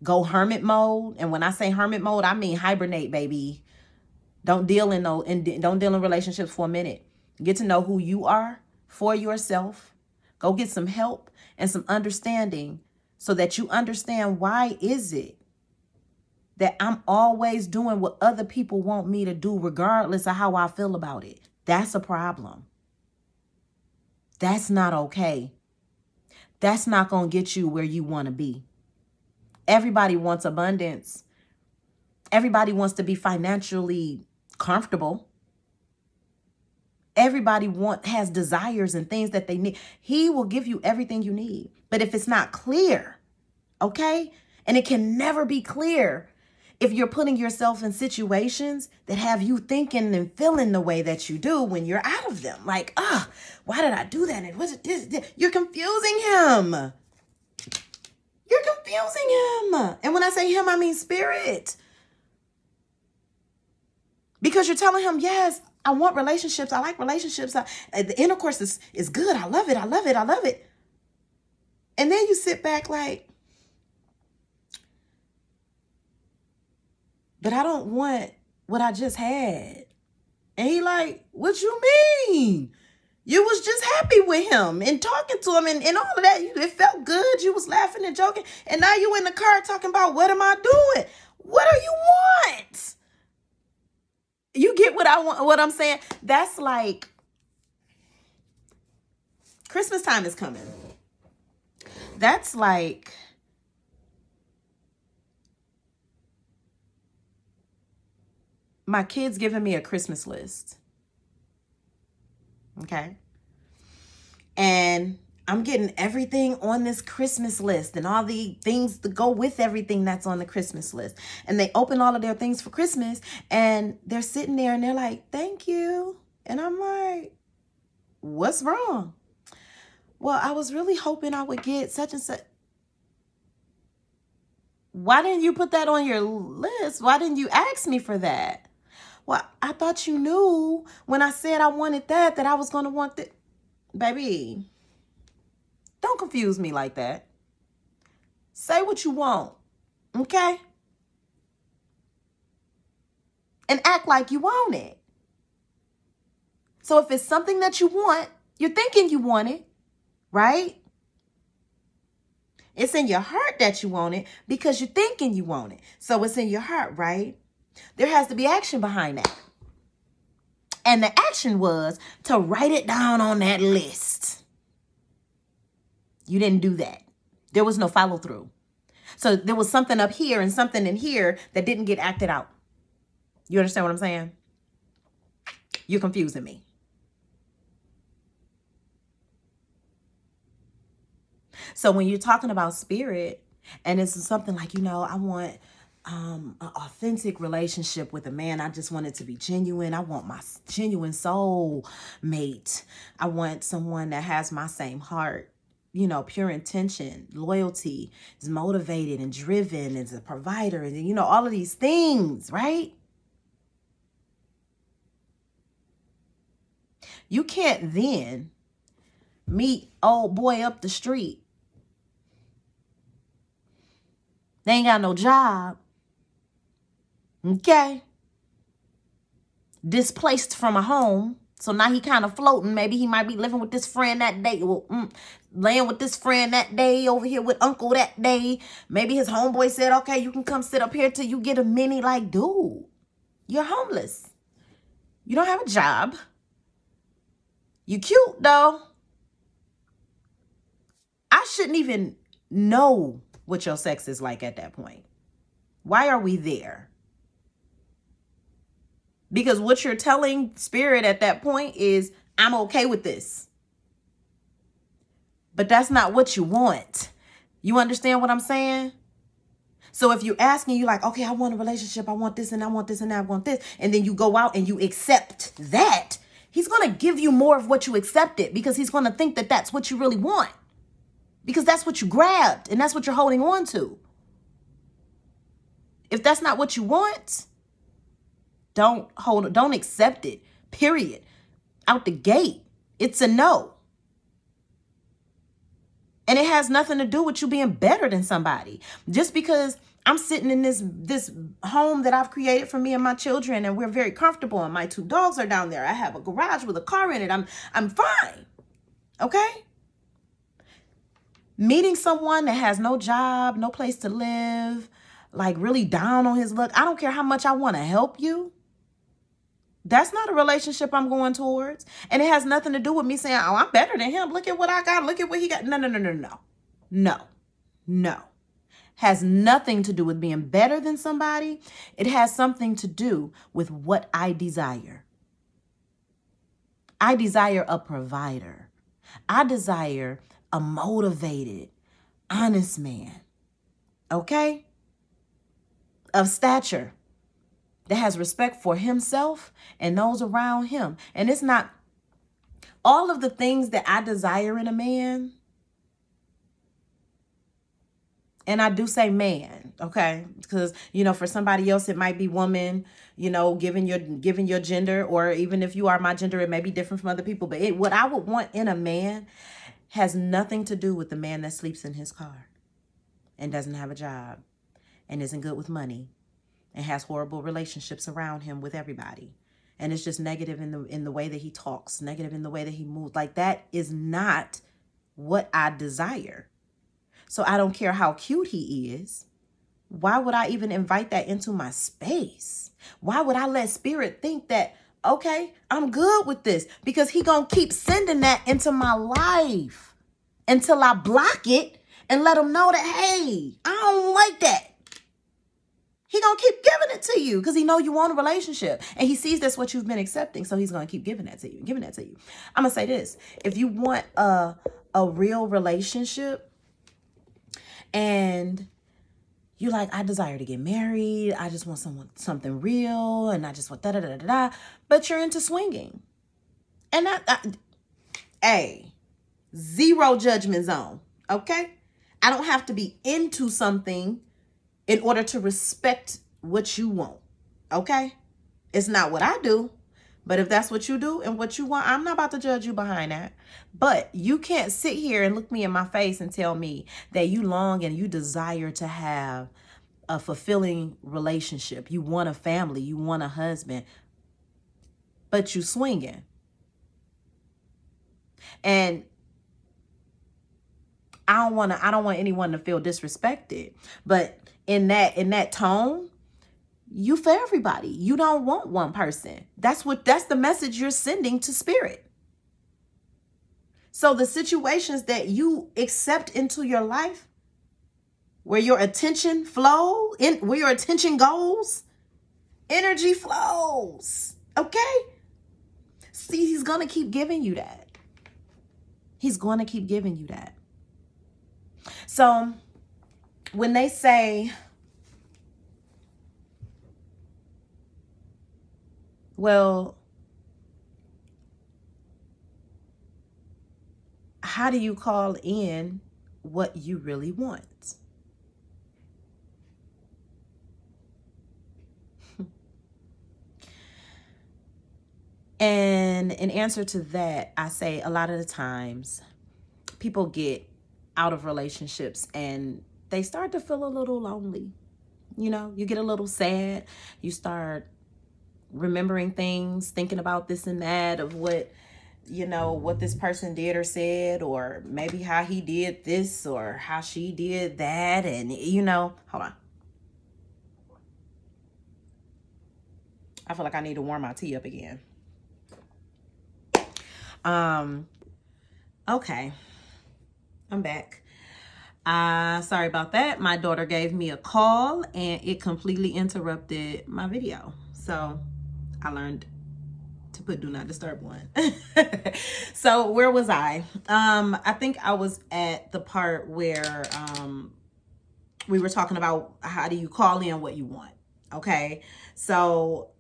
Go hermit mode. And when I say hermit mode, I mean hibernate, baby. Don't deal in relationships for a minute. Get to know who you are for yourself. Go get some help and some understanding, so that you understand, why is it that I'm always doing what other people want me to do, regardless of how I feel about it. That's a problem. That's not okay. That's not going to get you where you want to be. Everybody wants abundance. Everybody wants to be financially comfortable. Everybody has desires and things that they need. He will give you everything you need. But if it's not clear, okay? And it can never be clear if you're putting yourself in situations that have you thinking and feeling the way that you do when you're out of them. Like, why did I do that? And was it this? You're confusing him. You're confusing him. And when I say him, I mean spirit. Because you're telling him, yes, I want relationships. I like relationships. The intercourse is good. I love it. I love it. I love it. And then you sit back like, but I don't want what I just had. And he like, what you mean? You was just happy with him and talking to him and all of that. It felt good. You was laughing and joking. And now you in the car talking about, what am I doing? What do you want? You get what I want, what I'm saying? That's like, Christmas time is coming. That's like my kids giving me a Christmas list. Okay. And I'm getting everything on this Christmas list and all the things to go with everything that's on the Christmas list. And they open all of their things for Christmas and they're sitting there and they're like, thank you. And I'm like, what's wrong? Well, I was really hoping I would get such and such. Why didn't you put that on your list? Why didn't you ask me for that? Well, I thought you knew when I said I wanted that I was going to want that. Baby, don't confuse me like that. Say what you want, okay? And act like you want it. So if it's something that you want, you're thinking you want it, right? It's in your heart that you want it because you're thinking you want it. So it's in your heart, right? There has to be action behind that. And the action was to write it down on that list. You didn't do that. There was no follow through. So there was something up here and something in here that didn't get acted out. You understand what I'm saying? You're confusing me. So when you're talking about spirit and it's something like, I want an authentic relationship with a man. I just want it to be genuine. I want my genuine soul mate. I want someone that has my same heart, pure intention, loyalty, is motivated and driven, is a provider, and all of these things, right? You can't then meet old boy up the street. They ain't got no job. Okay. Displaced from a home. So now he kind of floating. Maybe he might be living with this friend that day. Well, laying with this friend that day. Over here with uncle that day. Maybe his homeboy said, okay, you can come sit up here till you get a mini. Like, dude, you're homeless. You don't have a job. You cute, though. I shouldn't even know what your sex is like at that point. Why are we there? Because what you're telling spirit at that point is, I'm okay with this. But that's not what you want. You understand what I'm saying? So if you're asking, you like, okay, I want a relationship. I want this and I want this and I want this. And then you go out and you accept that. He's going to give you more of what you accepted because he's going to think that that's what you really want. Because that's what you grabbed and that's what you're holding on to. If that's not what you want, don't accept it, period. Out the gate, it's a no. And it has nothing to do with you being better than somebody. Just because I'm sitting in this home that I've created for me and my children and we're very comfortable and my 2 dogs are down there. I have a garage with a car in it. I'm fine. Okay? Meeting someone that has no job, no place to live, like really down on his luck. I don't care how much I want to help you. That's not a relationship I'm going towards. And it has nothing to do with me saying, oh, I'm better than him. Look at what I got. Look at what he got. No. Has nothing to do with being better than somebody. It has something to do with what I desire. I desire a provider. I desire a motivated, honest man. Okay? Of stature. That has respect for himself and those around him. And it's not all of the things that I desire in a man. And I do say man, okay? Because, for somebody else, it might be woman, given your gender, or even if you are my gender, it may be different from other people. But what I would want in a man has nothing to do with the man that sleeps in his car and doesn't have a job and isn't good with money and has horrible relationships around him with everybody. And it's just negative in the way that he talks, negative in the way that he moves. Like, that is not what I desire. So I don't care how cute he is. Why would I even invite that into my space? Why would I let spirit think that, okay, I'm good with this? Because he gonna keep sending that into my life until I block it and let him know that, hey, I don't like that. He gonna keep giving it to you because he know you want a relationship, and he sees that's what you've been accepting, so he's gonna keep giving that to you, giving that to you. I'm gonna say this: if you want a real relationship, and you like, I desire to get married, I just want something real, and I just want da da da da da, but you're into swinging, and hey, zero judgment zone, okay? I don't have to be into something in order to respect what you want, okay? It's not what I do, but if that's what you do and what you want, I'm not about to judge you behind that. But you can't sit here and look me in my face and tell me that you long and you desire to have a fulfilling relationship. You want a family, you want a husband, but you swinging. And I don't want anyone to feel disrespected, but in that tone, you for everybody. You don't want one person. That's the message you're sending to spirit. So the situations that you accept into your life, where your attention where your attention goes, energy flows. Okay? See, he's going to keep giving you that. He's going to keep giving you that. So when they say, well, how do you call in what you really want? And in answer to that, I say a lot of the times people get out of relationships and they start to feel a little lonely. You know, you get a little sad. You start remembering things, thinking about this and that of what this person did or said, or maybe how he did this or how she did that. And, hold on. I feel like I need to warm my tea up again. Okay. I'm back. Sorry about that. My daughter gave me a call and it completely interrupted my video. So I learned to put do not disturb one. So where was I? I think I was at the part where we were talking about how do you call in what you want. Okay. So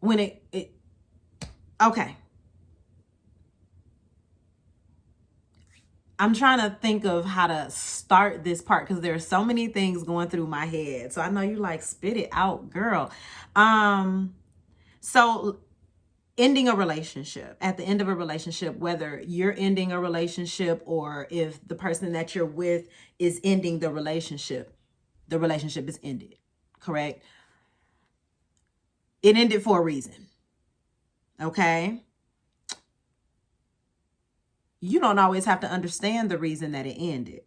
when it okay. I'm trying to think of how to start this part because there are so many things going through my head. So I know you like spit it out, girl. So ending a relationship, at the end of a relationship, whether you're ending a relationship or if the person that you're with is ending the relationship is ended, correct? It ended for a reason. Okay? You don't always have to understand the reason that it ended.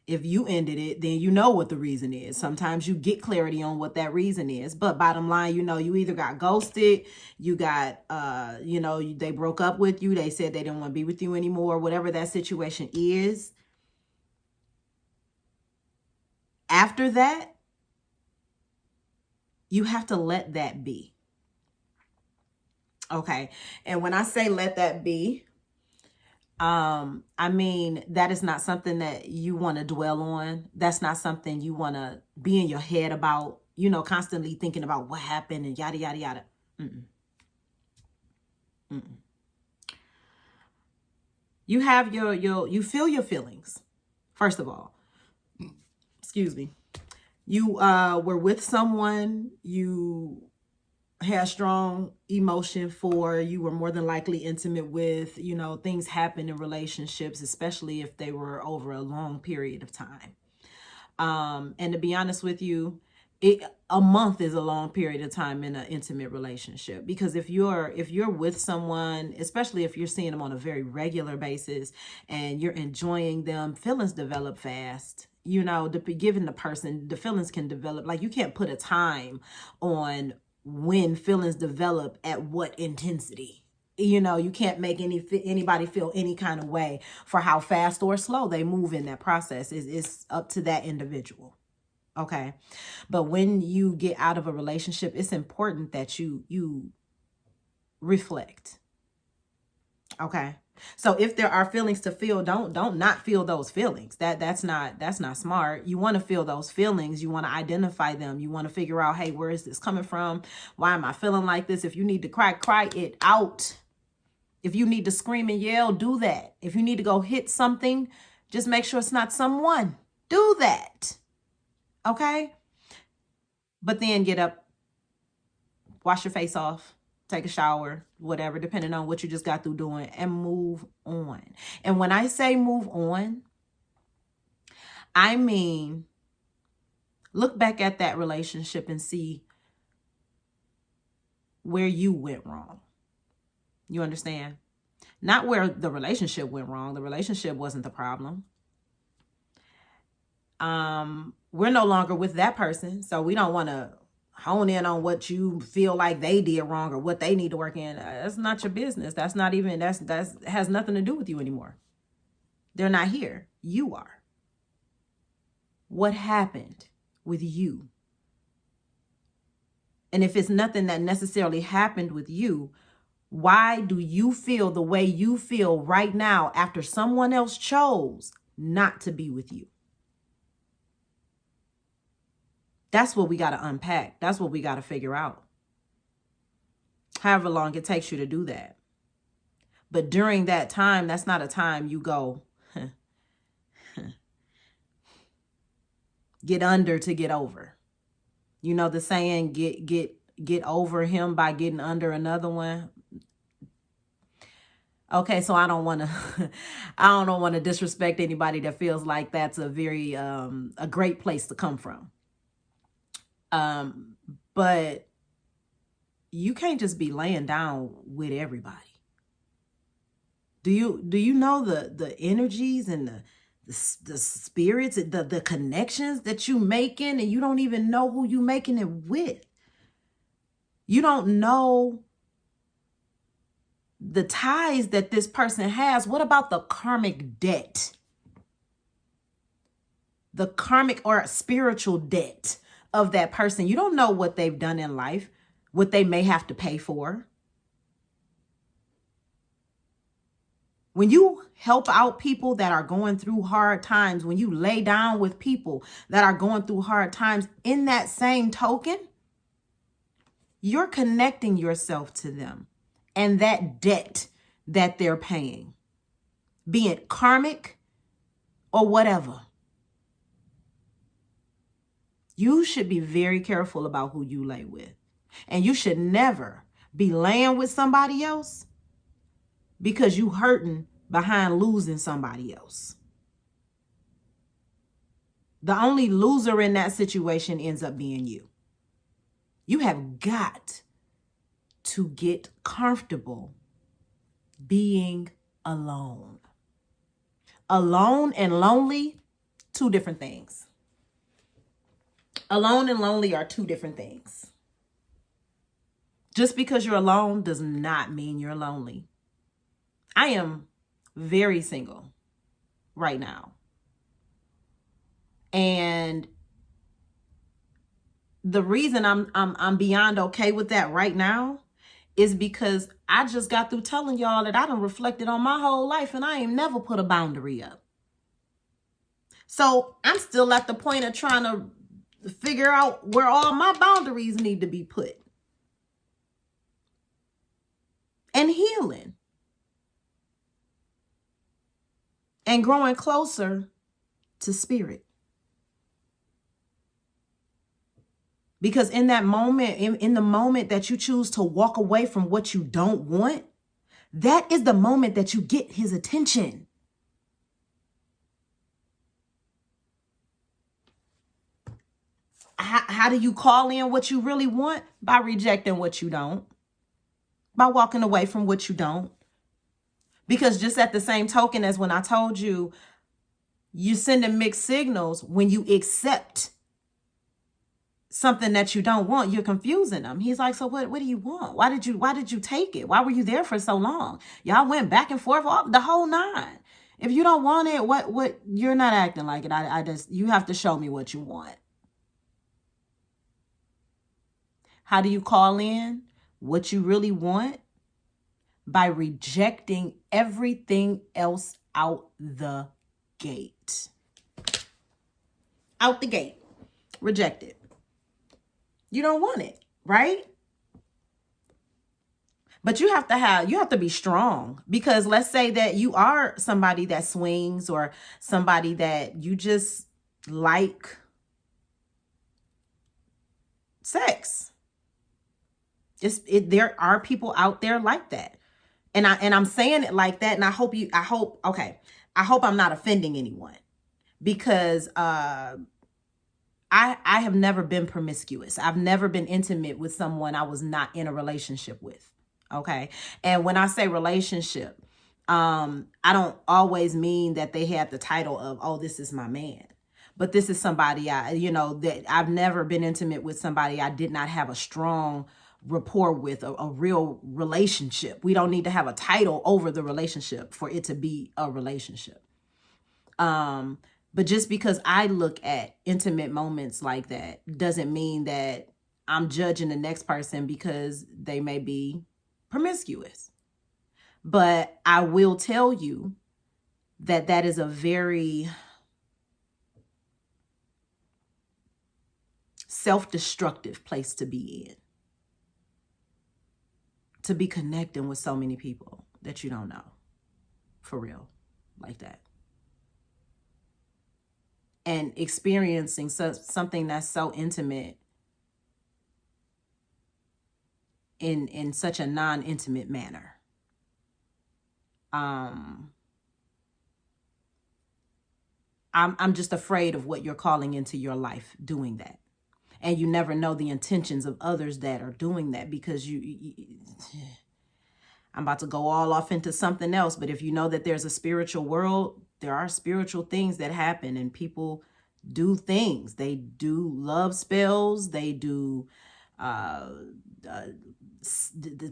If you ended it, then you know what the reason is. Sometimes you get clarity on what that reason is. But bottom line, you either got ghosted, you got, they broke up with you. They said they didn't want to be with you anymore, whatever that situation is. After that, you have to let that be. Okay. And when I say let that be, I mean, that is not something that you want to dwell on. That's not something you want to be in your head about, constantly thinking about what happened and yada, yada, yada. Mm-mm. Mm-mm. You have you feel your feelings. First of all, excuse me. You were with someone you had strong emotion for, you were more than likely intimate with, things happen in relationships, especially if they were over a long period of time. And to be honest with you, a month is a long period of time in an intimate relationship, because if you're with someone, especially if you're seeing them on a very regular basis and you're enjoying them, feelings develop fast. Given the person, the feelings can develop. Like, you can't put a time on when feelings develop at what intensity. You can't make anybody feel any kind of way for how fast or slow they move in that process. It's up to that individual. Okay. But when you get out of a relationship, it's important that you reflect. Okay. So if there are feelings to feel, don't not feel those feelings. That's not smart. You want to feel those feelings. You want to identify them. You want to figure out, hey, where is this coming from? Why am I feeling like this? If you need to cry it out. If you need to scream and yell, do that. If you need to go hit something, just make sure it's not someone. Do that. Okay? But then get up, wash your face off, take a shower, whatever, depending on what you just got through doing, and move on. And when I say move on, I mean, look back at that relationship and see where you went wrong. You understand? Not where the relationship went wrong. The relationship wasn't the problem. We're no longer with that person, so we don't want to hone in on what you feel like they did wrong or what they need to work in. That's not your business. That's not even, that's has nothing to do with you anymore. They're not here. You are. What happened with you? And if it's nothing that necessarily happened with you, why do you feel the way you feel right now after someone else chose not to be with you? That's what we got to unpack. That's what we got to figure out. However long it takes you to do that. But during that time, that's not a time you go, get under to get over. You know the saying, get over him by getting under another one. Okay, so I don't want to disrespect anybody that feels like that's a very a great place to come from. But you can't just be laying down with everybody. Do you know the energies and the spirits, the connections that you making, and you don't even know who you making it with? You don't know the ties that this person has. What about the karmic debt? The karmic or spiritual debt of that person. You don't know what they've done in life, what they may have to pay for. When you help out people that are going through hard times, when you lay down with people that are going through hard times, in that same token, you're connecting yourself to them and that debt that they're paying, be it karmic or whatever. You should be very careful about who you lay with. And you should never be laying with somebody else because you hurting behind losing somebody else. The only loser in that situation ends up being you. You have got to get comfortable being alone. Alone and lonely, two different things. Alone and lonely are two different things. Just because you're alone does not mean you're lonely. I am very single right now. And the reason I'm beyond okay with that right now is because I just got through telling y'all that I done reflected on my whole life and I ain't never put a boundary up. So I'm still at the point of trying to figure out where all my boundaries need to be put. And healing. And growing closer to spirit. Because in that moment, in the moment that you choose to walk away from what you don't want, that is the moment that you get his attention. How do you call in what you really want? By rejecting what you don't. By walking away from what you don't. Because just at the same token as when I told you, you're sending mixed signals when you accept something that you don't want, you're confusing them. He's like, so what do you want? Why did you take it? Why were you there for so long? Y'all went back and forth all the whole nine. If you don't want it, what you're not acting like it. I just, you have to show me what you want. How do you call in what you really want? By rejecting everything else out the gate. Out the gate. Reject it. You don't want it, right? But you have to be strong, because let's say that you are somebody that swings, or somebody that you just like sex. There are people out there like that. And I'm saying it like that, and I hope I'm not offending anyone, because I have never been promiscuous. I've never been intimate with someone I was not in a relationship with. Okay. And when I say relationship, I don't always mean that they had the title of, oh, this is my man. But this is somebody that I've never been intimate with, somebody I did not have a strong rapport with, a real relationship. We don't need to have a title over the relationship for it to be a relationship. But just because I look at intimate moments like that doesn't mean that I'm judging the next person because they may be promiscuous. But I will tell you that that is a very self-destructive place to be in. To be connecting with so many people that you don't know. For real. Like that. And experiencing something that's so intimate in such a non-intimate manner. I'm just afraid of what you're calling into your life doing that. And you never know the intentions of others that are doing that, because I'm about to go all off into something else. But if you know that there's a spiritual world, there are spiritual things that happen, and people do things. They do love spells. They do the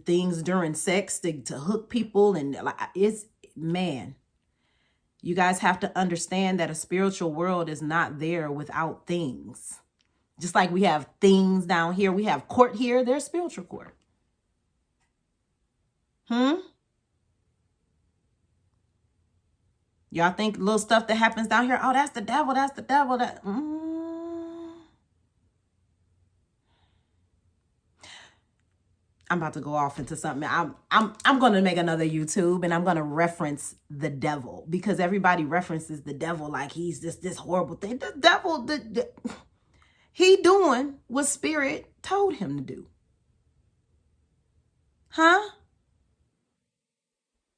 things during sex to hook people. And man, you guys have to understand that a spiritual world is not there without things. Just like we have things down here, we have court here, there's spiritual court. Y'all think little stuff that happens down here, oh, that's the devil, that's the devil. I'm about to go off into something. I'm going to make another YouTube, and I'm going to reference the devil, because everybody references the devil like he's this horrible thing. The devil, he doing what Spirit told him to do.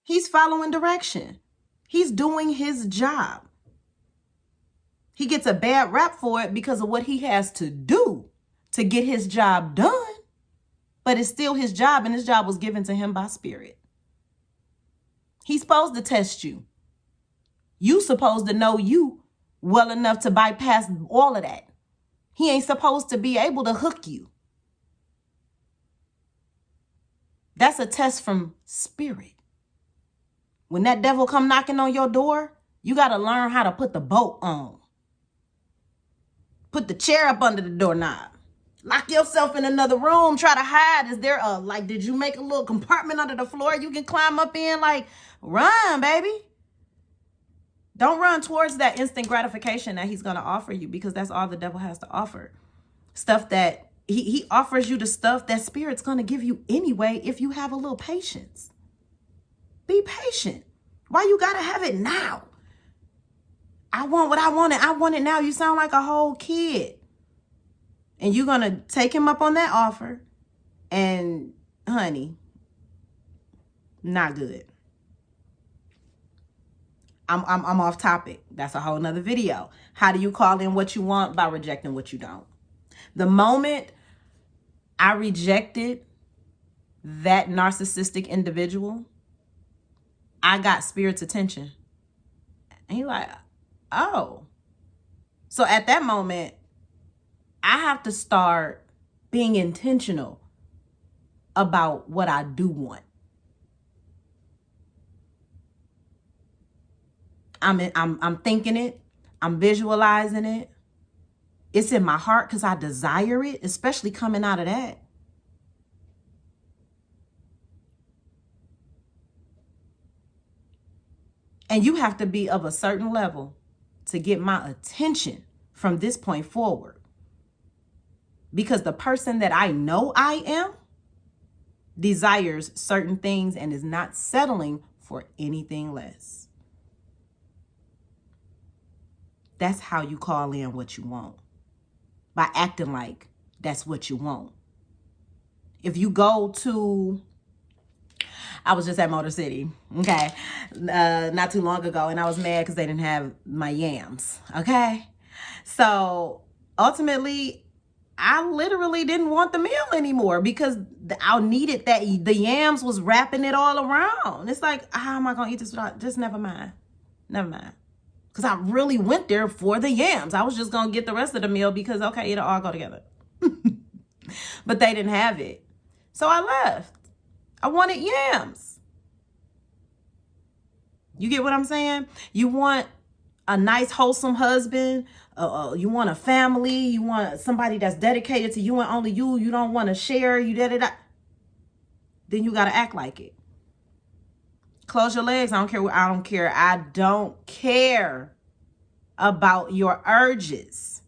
He's following direction. He's doing his job. He gets a bad rap for it because of what he has to do to get his job done. But it's still his job, and his job was given to him by Spirit. He's supposed to test you. You supposed to know you well enough to bypass all of that. He ain't supposed to be able to hook you. That's a test from Spirit. When that devil come knocking on your door, you got to learn how to put the bolt on. Put the chair up under the doorknob. Lock yourself in another room. Try to hide. Is there did you make a little compartment under the floor you can climb up in? Run, baby. Don't run towards that instant gratification that he's going to offer you, because that's all the devil has to offer. Stuff that he offers you, the stuff that Spirit's going to give you anyway if you have a little patience. Be patient. Why you got to have it now? I want what I wanted. I want it now. You sound like a whole kid. And you're going to take him up on that offer. And honey, not good. I'm off topic. That's a whole nother video. How do you call in what you want? By rejecting what you don't. The moment I rejected that narcissistic individual, I got Spirit's attention. And he's like, oh. So at that moment, I have to start being intentional about what I do want. I'm thinking it. I'm visualizing it. It's in my heart because I desire it, especially coming out of that. And you have to be of a certain level to get my attention from this point forward. Because the person that I know I am desires certain things and is not settling for anything less. That's how you call in what you want. By acting like that's what you want. If you go to, I was just at Motor City, okay, not too long ago, and I was mad because they didn't have my yams, okay? So ultimately, I literally didn't want the meal anymore because I needed that. The yams was wrapping it all around. It's like, how am I going to eat this? Just never mind. Never mind. Because I really went there for the yams. I was just going to get the rest of the meal because, okay, it'll all go together. But they didn't have it. So I left. I wanted yams. You get what I'm saying? You want a nice, wholesome husband. You want a family. You want somebody that's dedicated to you and only you. You don't want to share. Then you got to act like it. Close your legs. I don't care. I don't care. I don't care about your urges.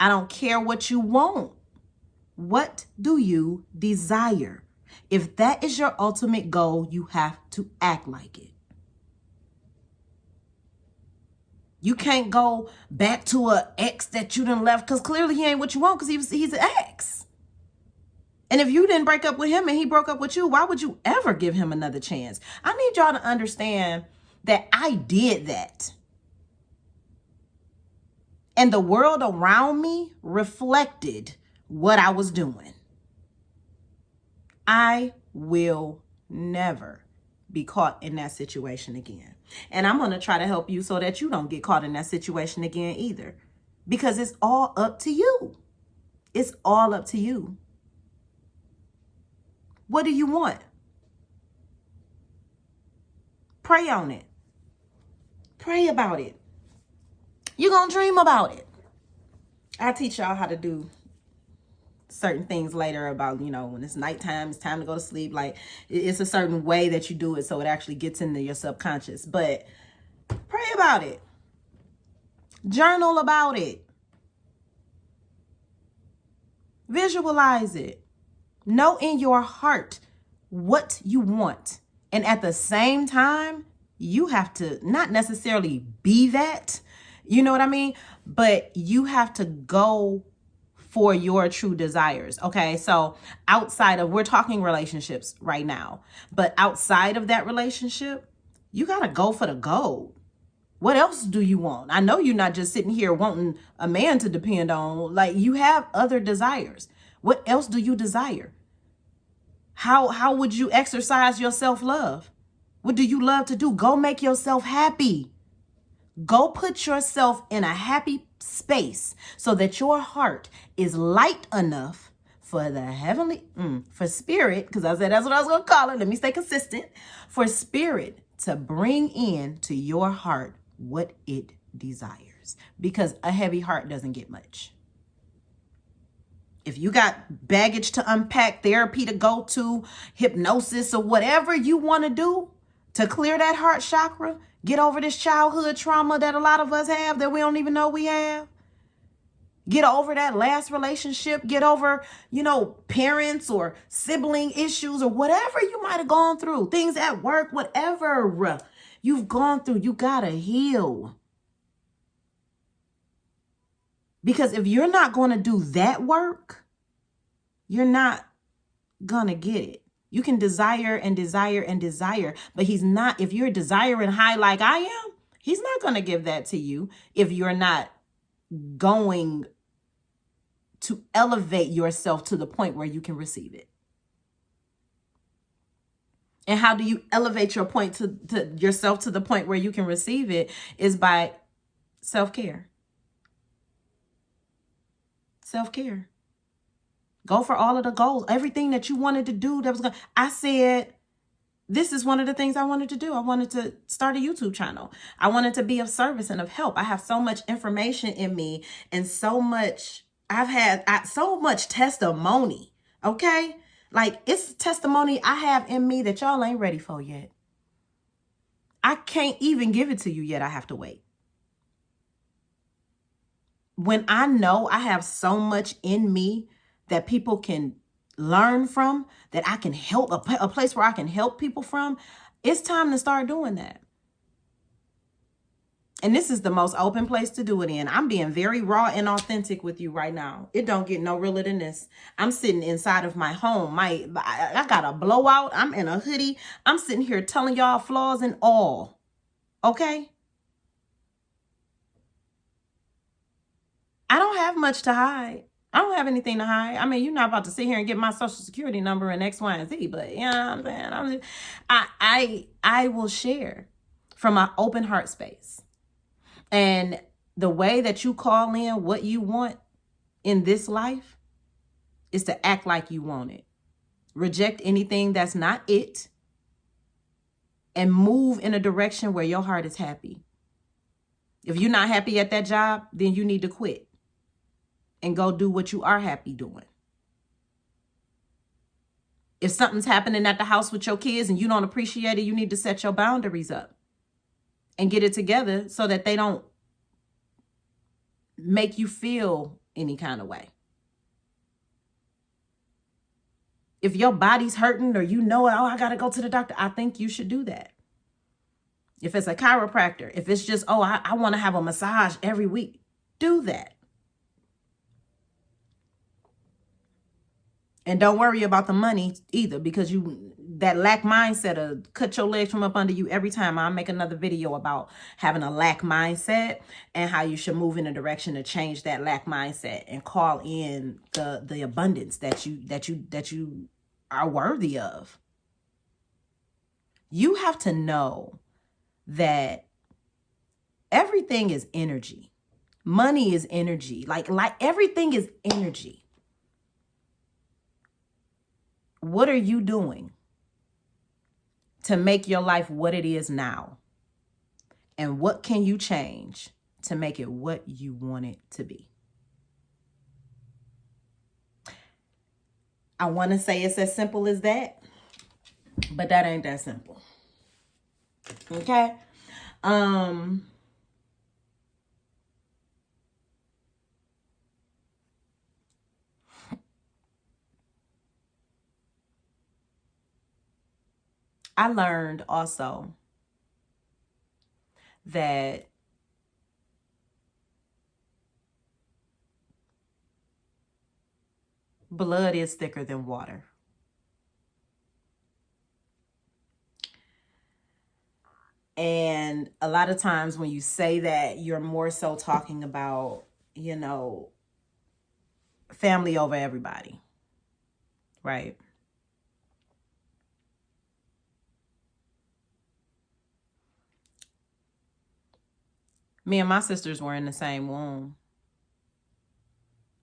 I don't care what you want. What do you desire? If that is your ultimate goal, you have to act like it. You can't go back to an ex that you done left because clearly he ain't what you want because he's an ex. And if you didn't break up with him and he broke up with you, why would you ever give him another chance? I need y'all to understand that I did that. And the world around me reflected what I was doing. I will never be caught in that situation again. And I'm going to try to help you so that you don't get caught in that situation again either. Because it's all up to you. It's all up to you. What do you want? Pray on it. Pray about it. You're going to dream about it. I'll teach y'all how to do certain things later about, when it's nighttime, it's time to go to sleep. Like, it's a certain way that you do it so it actually gets into your subconscious. But pray about it. Journal about it. Visualize it. Know in your heart what you want. And at the same time, you have to not necessarily be that, you know what I mean? But you have to go for your true desires. Okay. So we're talking relationships right now, but outside of that relationship, you got to go for the gold. What else do you want? I know you're not just sitting here wanting a man to depend on. Like, you have other desires. What else do you desire? How would you exercise your self-love? What do you love to do? Go make yourself happy. Go put yourself in a happy space so that your heart is light enough for the heavenly, for spirit, because I said that's what I was going to call it. Let me stay consistent. For spirit to bring in to your heart what it desires. Because a heavy heart doesn't get much. If you got baggage to unpack, therapy to go to, hypnosis, or whatever you want to do to clear that heart chakra, get over this childhood trauma that a lot of us have that we don't even know we have. Get over that last relationship. Get over, parents or sibling issues or whatever you might have gone through. Things at work, whatever you've gone through, you got to heal. Because if you're not going to do that work, you're not going to get it. You can desire and desire and desire, but he's not. If you're desiring high like I am, he's not going to give that to you if you're not going to elevate yourself to the point where you can receive it. And how do you elevate your point to yourself to the point where you can receive it is by self-care. Self-care. Go for all of the goals. Everything that you wanted to do that was going. I said, this is one of the things I wanted to do. I wanted to start a YouTube channel. I wanted to be of service and of help. I have so much information in me and so much, so much testimony. Okay? Like, it's testimony I have in me that y'all ain't ready for yet. I can't even give it to you yet. I have to wait. When I know I have so much in me that people can learn from, that I can help, a place where I can help people from, it's time to start doing that. And this is the most open place to do it in. I'm being very raw and authentic with you right now. It don't get no realer than this. I'm sitting inside of my home. I got a blowout. I'm in a hoodie. I'm sitting here telling y'all flaws and all. Okay? I don't have much to hide. I don't have anything to hide. I mean, you're not about to sit here and get my social security number and X, Y, and Z, but you know what I'm saying? I will share from my open heart space. And the way that you call in what you want in this life is to act like you want it. Reject anything that's not it and move in a direction where your heart is happy. If you're not happy at that job, then you need to quit and go do what you are happy doing. If something's happening at the house with your kids and you don't appreciate it, you need to set your boundaries up and get it together so that they don't make you feel any kind of way. If your body's hurting or you know, oh, I got to go to the doctor, I think you should do that. If it's a chiropractor, if it's just, oh, I want to have a massage every week, do that. And don't worry about the money either, because that lack mindset will cut your legs from up under you every time. I'll make another video about having a lack mindset and how you should move in a direction to change that lack mindset and call in the abundance that you are worthy of. You have to know that everything is energy. Money is energy. Like everything is energy. What are you doing to make your life what it is now? And what can you change to make it what you want it to be? I want to say it's as simple as that, but that ain't that simple. Okay? I learned also that blood is thicker than water. And a lot of times when you say that, you're more so talking about, family over everybody, right? Me and my sisters were in the same womb.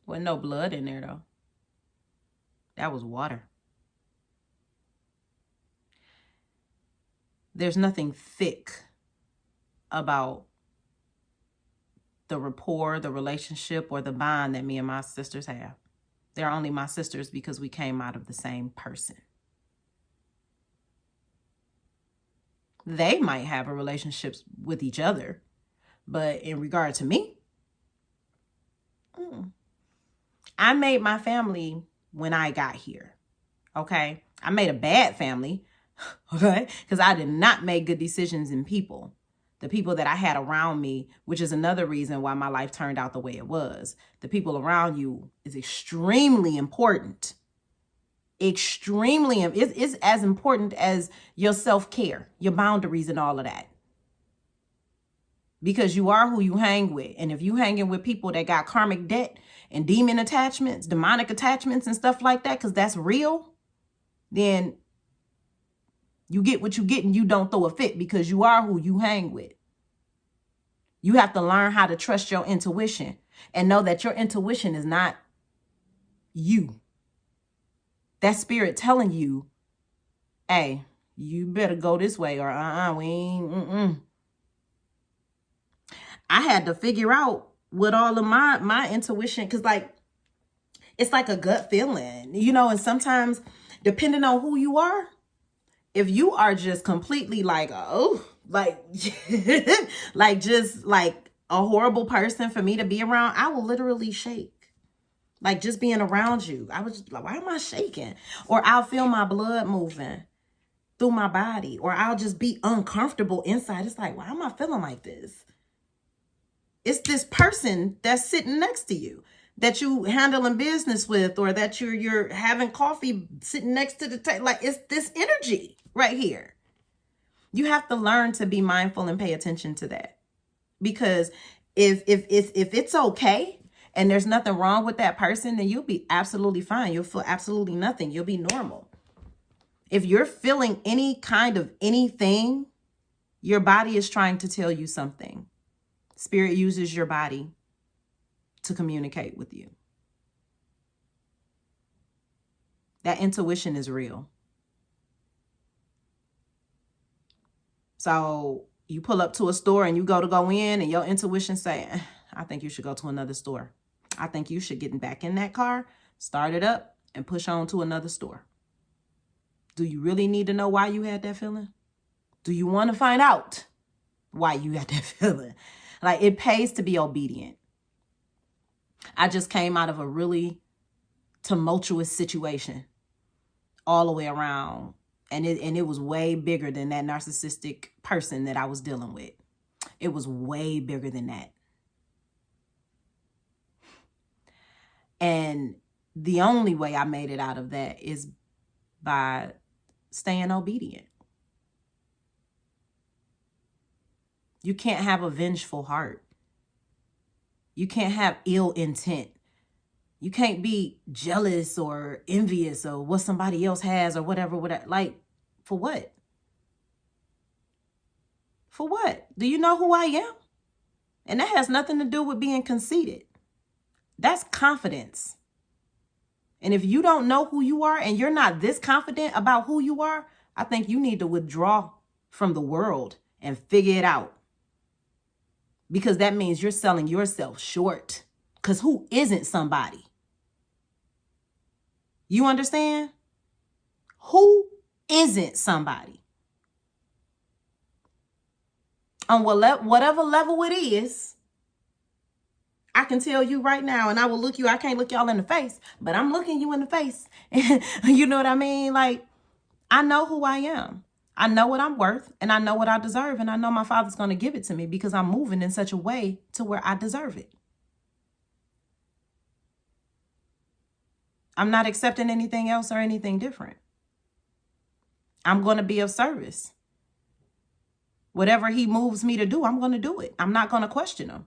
Wasn't no blood in there, though. That was water. There's nothing thick about the rapport, the relationship, or the bond that me and my sisters have. They're only my sisters because we came out of the same person. They might have a relationship with each other, but in regard to me, I made my family when I got here, okay? I made a bad family, okay? Because I did not make good decisions in people. The people that I had around me, which is another reason why my life turned out the way it was. The people around you is extremely important. It's as important as your self-care, your boundaries and all of that. Because you are who you hang with. And if you hanging with people that got karmic debt and demon attachments, demonic attachments and stuff like that, because that's real, then you get what you get and you don't throw a fit because you are who you hang with. You have to learn how to trust your intuition and know that your intuition is not you. That spirit telling you, hey, you better go this way, or we ain't. I had to figure out with all of my intuition, because like it's like a gut feeling, and sometimes depending on who you are, if you are just completely like, oh, like like just like a horrible person for me to be around, I will literally shake. Like just being around you, I was just like, why am I shaking? Or I'll feel my blood moving through my body, or I'll just be uncomfortable inside. It's like, why am I feeling like this? It's this person that's sitting next to you, that you handling business with, or that you're having coffee sitting next to the table. Like, it's this energy right here. You have to learn to be mindful and pay attention to that. Because if it's okay and there's nothing wrong with that person, then you'll be absolutely fine. You'll feel absolutely nothing. You'll be normal. If you're feeling any kind of anything, your body is trying to tell you something. Spirit uses your body to communicate with you. That intuition is real. So you pull up to a store and you go in, and your intuition say, I think you should go to another store. I think you should get back in that car, start it up, and push on to another store. Do you really need to know why you had that feeling? Do you want to find out why you got that feeling? Like, it pays to be obedient. I just came out of a really tumultuous situation all the way around. And it was way bigger than that narcissistic person that I was dealing with. It was way bigger than that. And the only way I made it out of that is by staying obedient. You can't have a vengeful heart. You can't have ill intent. You can't be jealous or envious of what somebody else has or whatever. Like, for what? For what? Do you know who I am? And that has nothing to do with being conceited. That's confidence. And if you don't know who you are and you're not this confident about who you are, I think you need to withdraw from the world and figure it out. Because that means you're selling yourself short. Because who isn't somebody? You understand? Who isn't somebody? On whatever level it is, I can tell you right now, and I will look you, I can't look y'all in the face, but I'm looking you in the face. You know what I mean? Like, I know who I am. I know what I'm worth, and I know what I deserve, and I know my Father's going to give it to me because I'm moving in such a way to where I deserve it. I'm not accepting anything else or anything different. I'm going to be of service. Whatever he moves me to do, I'm going to do it. I'm not going to question him.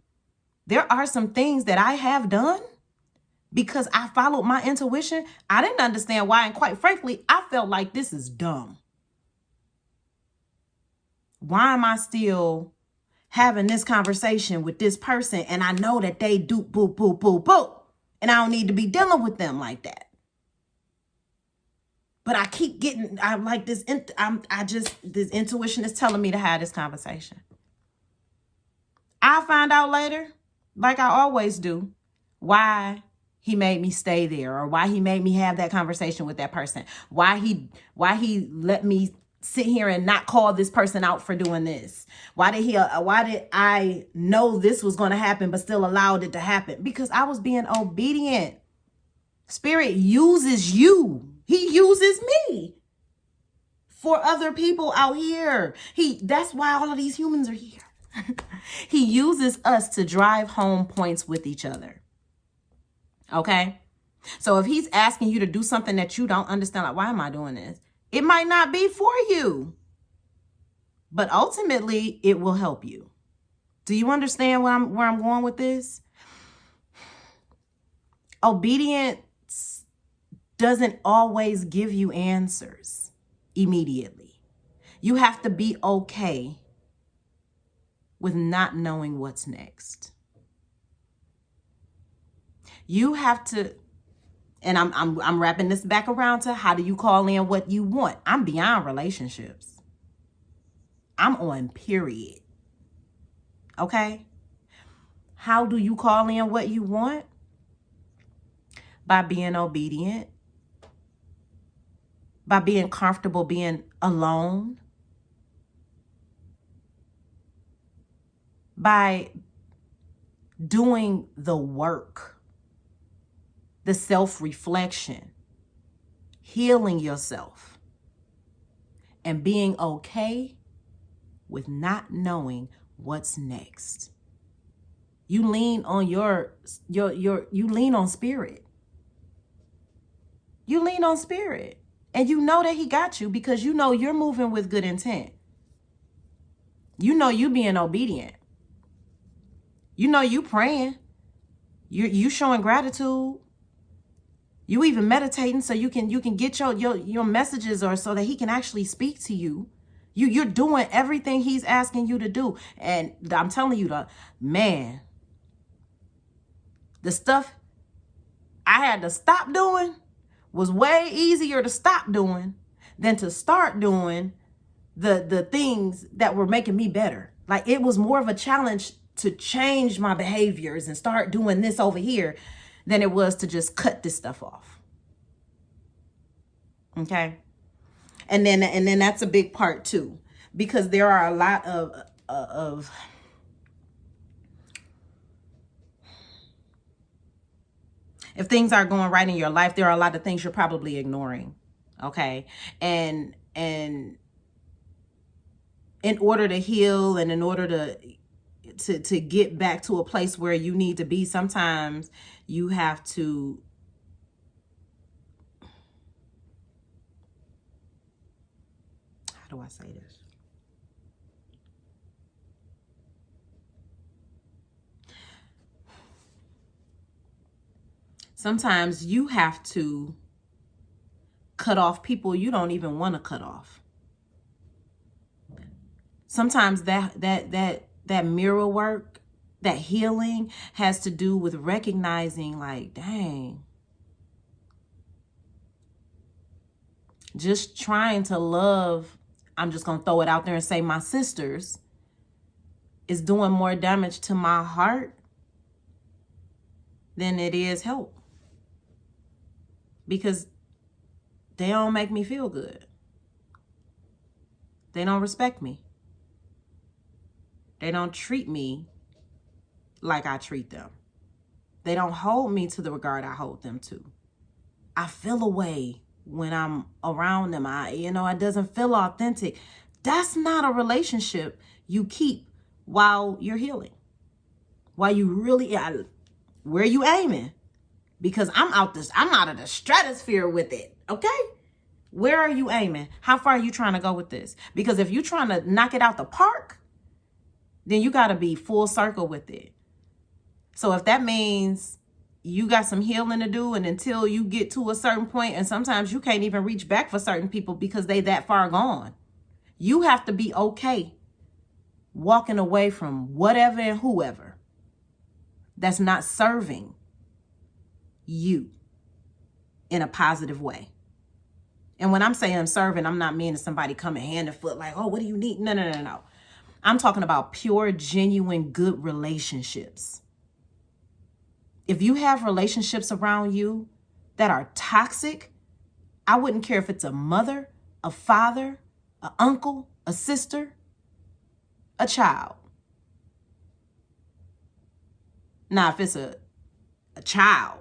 There are some things that I have done because I followed my intuition. I didn't understand why, and quite frankly, I felt like this is dumb. Why am I still having this conversation with this person and I know that they do boo, boo, boo, boo, and I don't need to be dealing with them like that? But I keep getting, I'm like this, this intuition is telling me to have this conversation. I'll find out later, like I always do, why he made me stay there, or why he made me have that conversation with that person. Why he let me sit here and not call this person out for doing this. Why did I know this was going to happen, but still allowed it to happen? Because I was being obedient. Spirit uses you. He uses me for other people out here. That's why all of these humans are here. He uses us to drive home points with each other. Okay? So if he's asking you to do something that you don't understand, like, why am I doing this? It might not be for you, but ultimately it will help you. Do you understand where I'm going with this? Obedience doesn't always give you answers immediately. You have to be okay with not knowing what's next. You have to, And I'm wrapping this back around to how do you call in what you want? I'm beyond relationships. I'm on period. Okay? How do you call in what you want? By being obedient, by being comfortable being alone, by doing the work, the self-reflection, healing yourself, and being okay with not knowing what's next. You lean on you lean on spirit. You lean on spirit. And you know that he got you because you know you're moving with good intent. You know you being obedient. You know you praying. You showing gratitude. You even meditating so you can get your messages or so that he can actually speak to you. You're doing everything he's asking you to do. And I'm telling you, the stuff I had to stop doing was way easier to stop doing than to start doing the things that were making me better. Like, it was more of a challenge to change my behaviors and start doing this over here than it was to just cut this stuff off. Okay? And then that's a big part too, because there are a lot of if things aren't going right in your life, there are a lot of things you're probably ignoring. Okay? And in order to heal and in order to get back to a place where you need to be, sometimes you have to how do I say this? Sometimes you have to cut off people you don't even want to cut off. Sometimes that mirror work, that healing has to do with recognizing, like, dang, just trying to love, I'm just going to throw it out there and say my sisters, is doing more damage to my heart than it is help. Because they don't make me feel good. They don't respect me. They don't treat me like I treat them. They don't hold me to the regard I hold them to. I feel a way when I'm around them. It doesn't feel authentic. That's not a relationship you keep while you're healing. While you really, where you aiming? Because I'm out of the stratosphere with it. Okay? Where are you aiming? How far are you trying to go with this? Because if you're trying to knock it out the park, then you got to be full circle with it. So if that means you got some healing to do, and until you get to a certain point, and sometimes you can't even reach back for certain people because they that far gone, you have to be okay walking away from whatever and whoever that's not serving you in a positive way. And when I'm saying serving, I'm not meaning somebody coming hand and foot like, oh, what do you need? No. I'm talking about pure, genuine, good relationships. If you have relationships around you that are toxic, I wouldn't care if it's a mother, a father, an uncle, a sister, a child. Now, if it's a child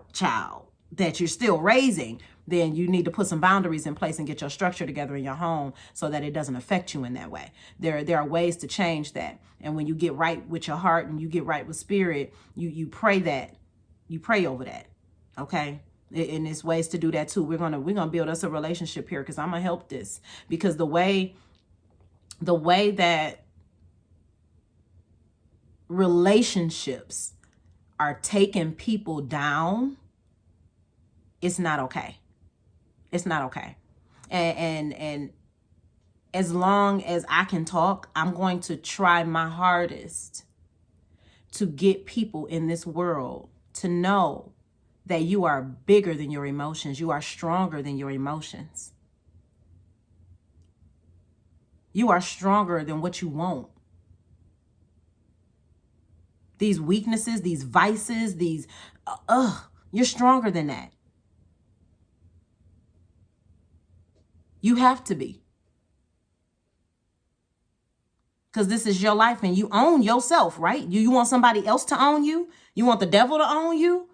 that you're still raising, then you need to put some boundaries in place and get your structure together in your home so that it doesn't affect you in that way. There are ways to change that. And when you get right with your heart and you get right with spirit, you pray that. You pray over that. Okay? And there's ways to do that too. We're gonna build us a relationship here, because I'm gonna help this. Because the way that relationships are taking people down, it's not okay. It's not okay. And as long as I can talk, I'm going to try my hardest to get people in this world to know that you are bigger than your emotions. You are stronger than your emotions. You are stronger than what you want. These weaknesses, these vices, you're stronger than that. You have to be. Because this is your life and you own yourself, right? You want somebody else to own you? You want the devil to own you?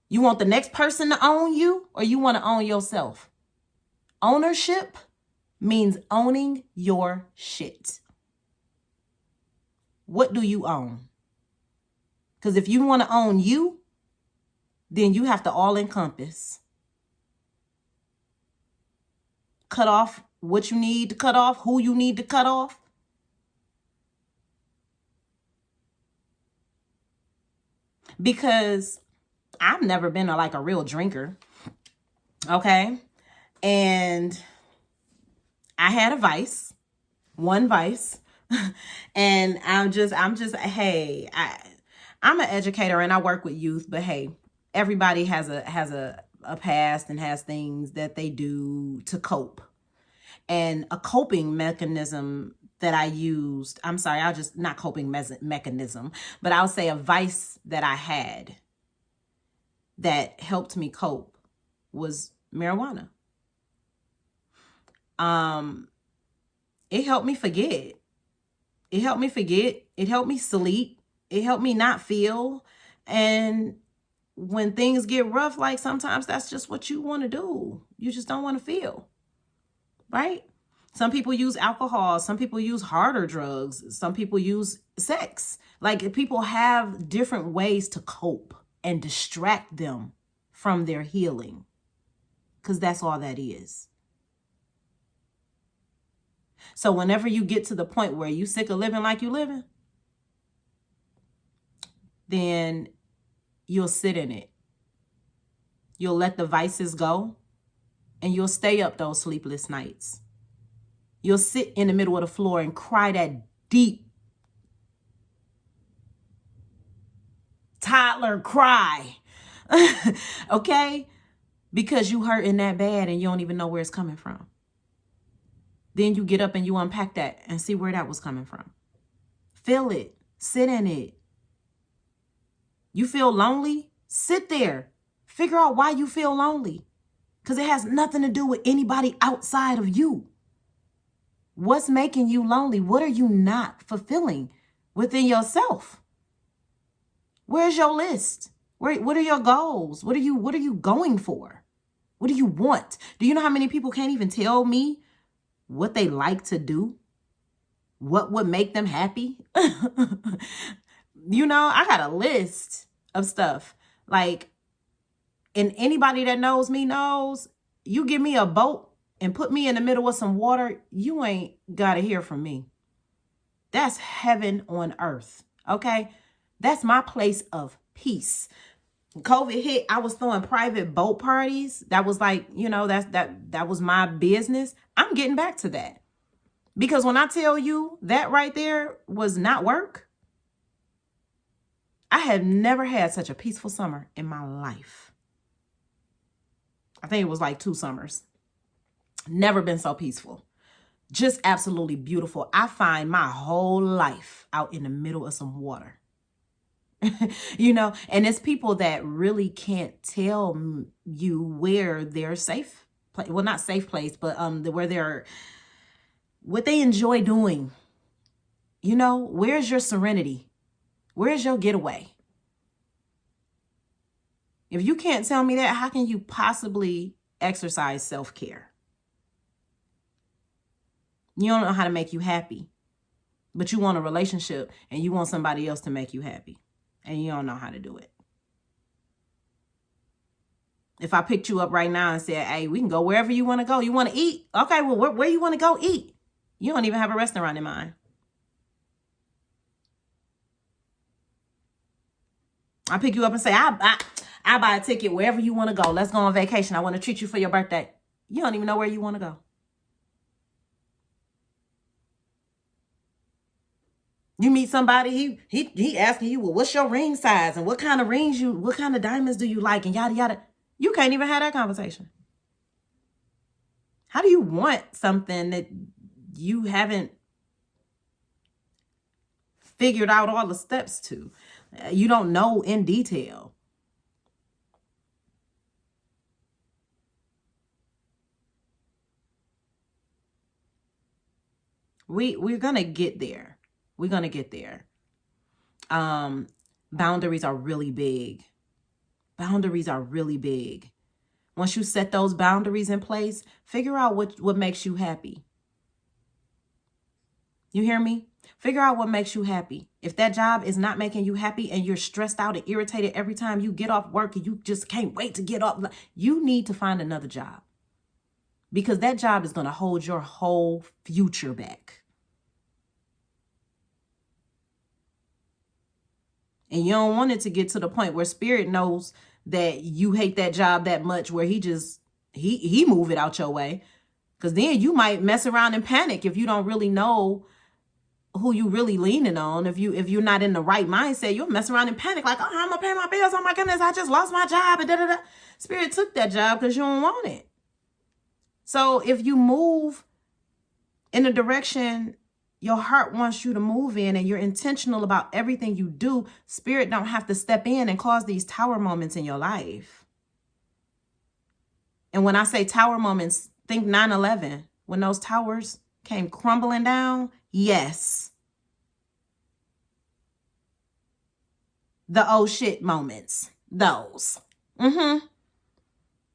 You want the next person to own you? Or you want to own yourself? Ownership means owning your shit. What do you own? Because if you want to own you, then you have to all encompass. Cut off what you need to cut off, who you need to cut off. Because I've never been a real drinker. Okay. And I had a vice, one vice. And I'm just, hey, I'm an educator and I work with youth, but hey, everybody has a past and has things that they do to cope. And a coping mechanism that I used, not coping mechanism, but I'll say a vice that I had that helped me cope was marijuana. It helped me forget. It helped me forget. It helped me sleep. It helped me not feel. And when things get rough, sometimes that's just what you want to do. You just don't want to feel. Right? Some people use alcohol. Some people use harder drugs. Some people use sex. People have different ways to cope and distract them from their healing. Because that's all that is. So whenever you get to the point where you sick of living like you living, then you'll sit in it. You'll let the vices go and you'll stay up those sleepless nights. You'll sit in the middle of the floor and cry that deep toddler cry. Okay? Because you hurting that bad and you don't even know where it's coming from. Then you get up and you unpack that and see where that was coming from. Feel it. Sit in it. You feel lonely? Sit there. Figure out why you feel lonely. Because it has nothing to do with anybody outside of you. What's making you lonely? What are you not fulfilling within yourself? Where's your list? What are your goals? What are you going for? What do you want? Do you know how many people can't even tell me what they like to do? What would make them happy? I got a list of stuff. And anybody that knows me knows, you give me a boat and put me in the middle of some water, you ain't got to hear from me. That's heaven on earth. Okay? That's my place of peace. COVID hit, I was throwing private boat parties. That was that was my business. I'm getting back to that. Because when I tell you that right there was not work, I have never had such a peaceful summer in my life. I think it was 2 summers. Never been so peaceful. Just absolutely beautiful. I find my whole life out in the middle of some water. And it's people that really can't tell you where their safe place, well, not safe place, but what they enjoy doing. Where's your serenity? Where's your getaway? If you can't tell me that, how can you possibly exercise self-care? You don't know how to make you happy, but you want a relationship and you want somebody else to make you happy, and you don't know how to do it. If I picked you up right now and said, hey, we can go wherever you want to go. You want to eat? Okay, well, where you want to go eat? You don't even have a restaurant in mind. I pick you up and say, I buy a ticket wherever you want to go. Let's go on vacation. I want to treat you for your birthday. You don't even know where you want to go. You meet somebody, he asking you, well, what's your ring size and what kind of rings what kind of diamonds do you like and yada yada. You can't even have that conversation. How do you want something that you haven't figured out all the steps to? You don't know in detail. We're gonna get there. We're gonna get there. Boundaries are really big. Boundaries are really big. Once you set those boundaries in place, figure out what makes you happy. You hear me? Figure out what makes you happy. If that job is not making you happy and you're stressed out and irritated every time you get off work and you just can't wait to get off, you need to find another job, because that job is going to hold your whole future back. And you don't want it to get to the point where spirit knows that you hate that job that much where he move it out your way. Because then you might mess around and panic if you don't really know who you really leaning on. If you're not in the right mindset, you'll mess around and panic like, oh, I'm gonna pay my bills. Oh my goodness, I just lost my job and da-da-da. Spirit took that job because you don't want it. So if you move in a direction your heart wants you to move in and you're intentional about everything you do, spirit don't have to step in and cause these tower moments in your life. And when I say tower moments, think 9/11, when those towers came crumbling down. Yes. The oh shit moments, those.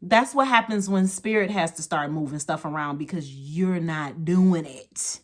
That's what happens when spirit has to start moving stuff around because you're not doing it.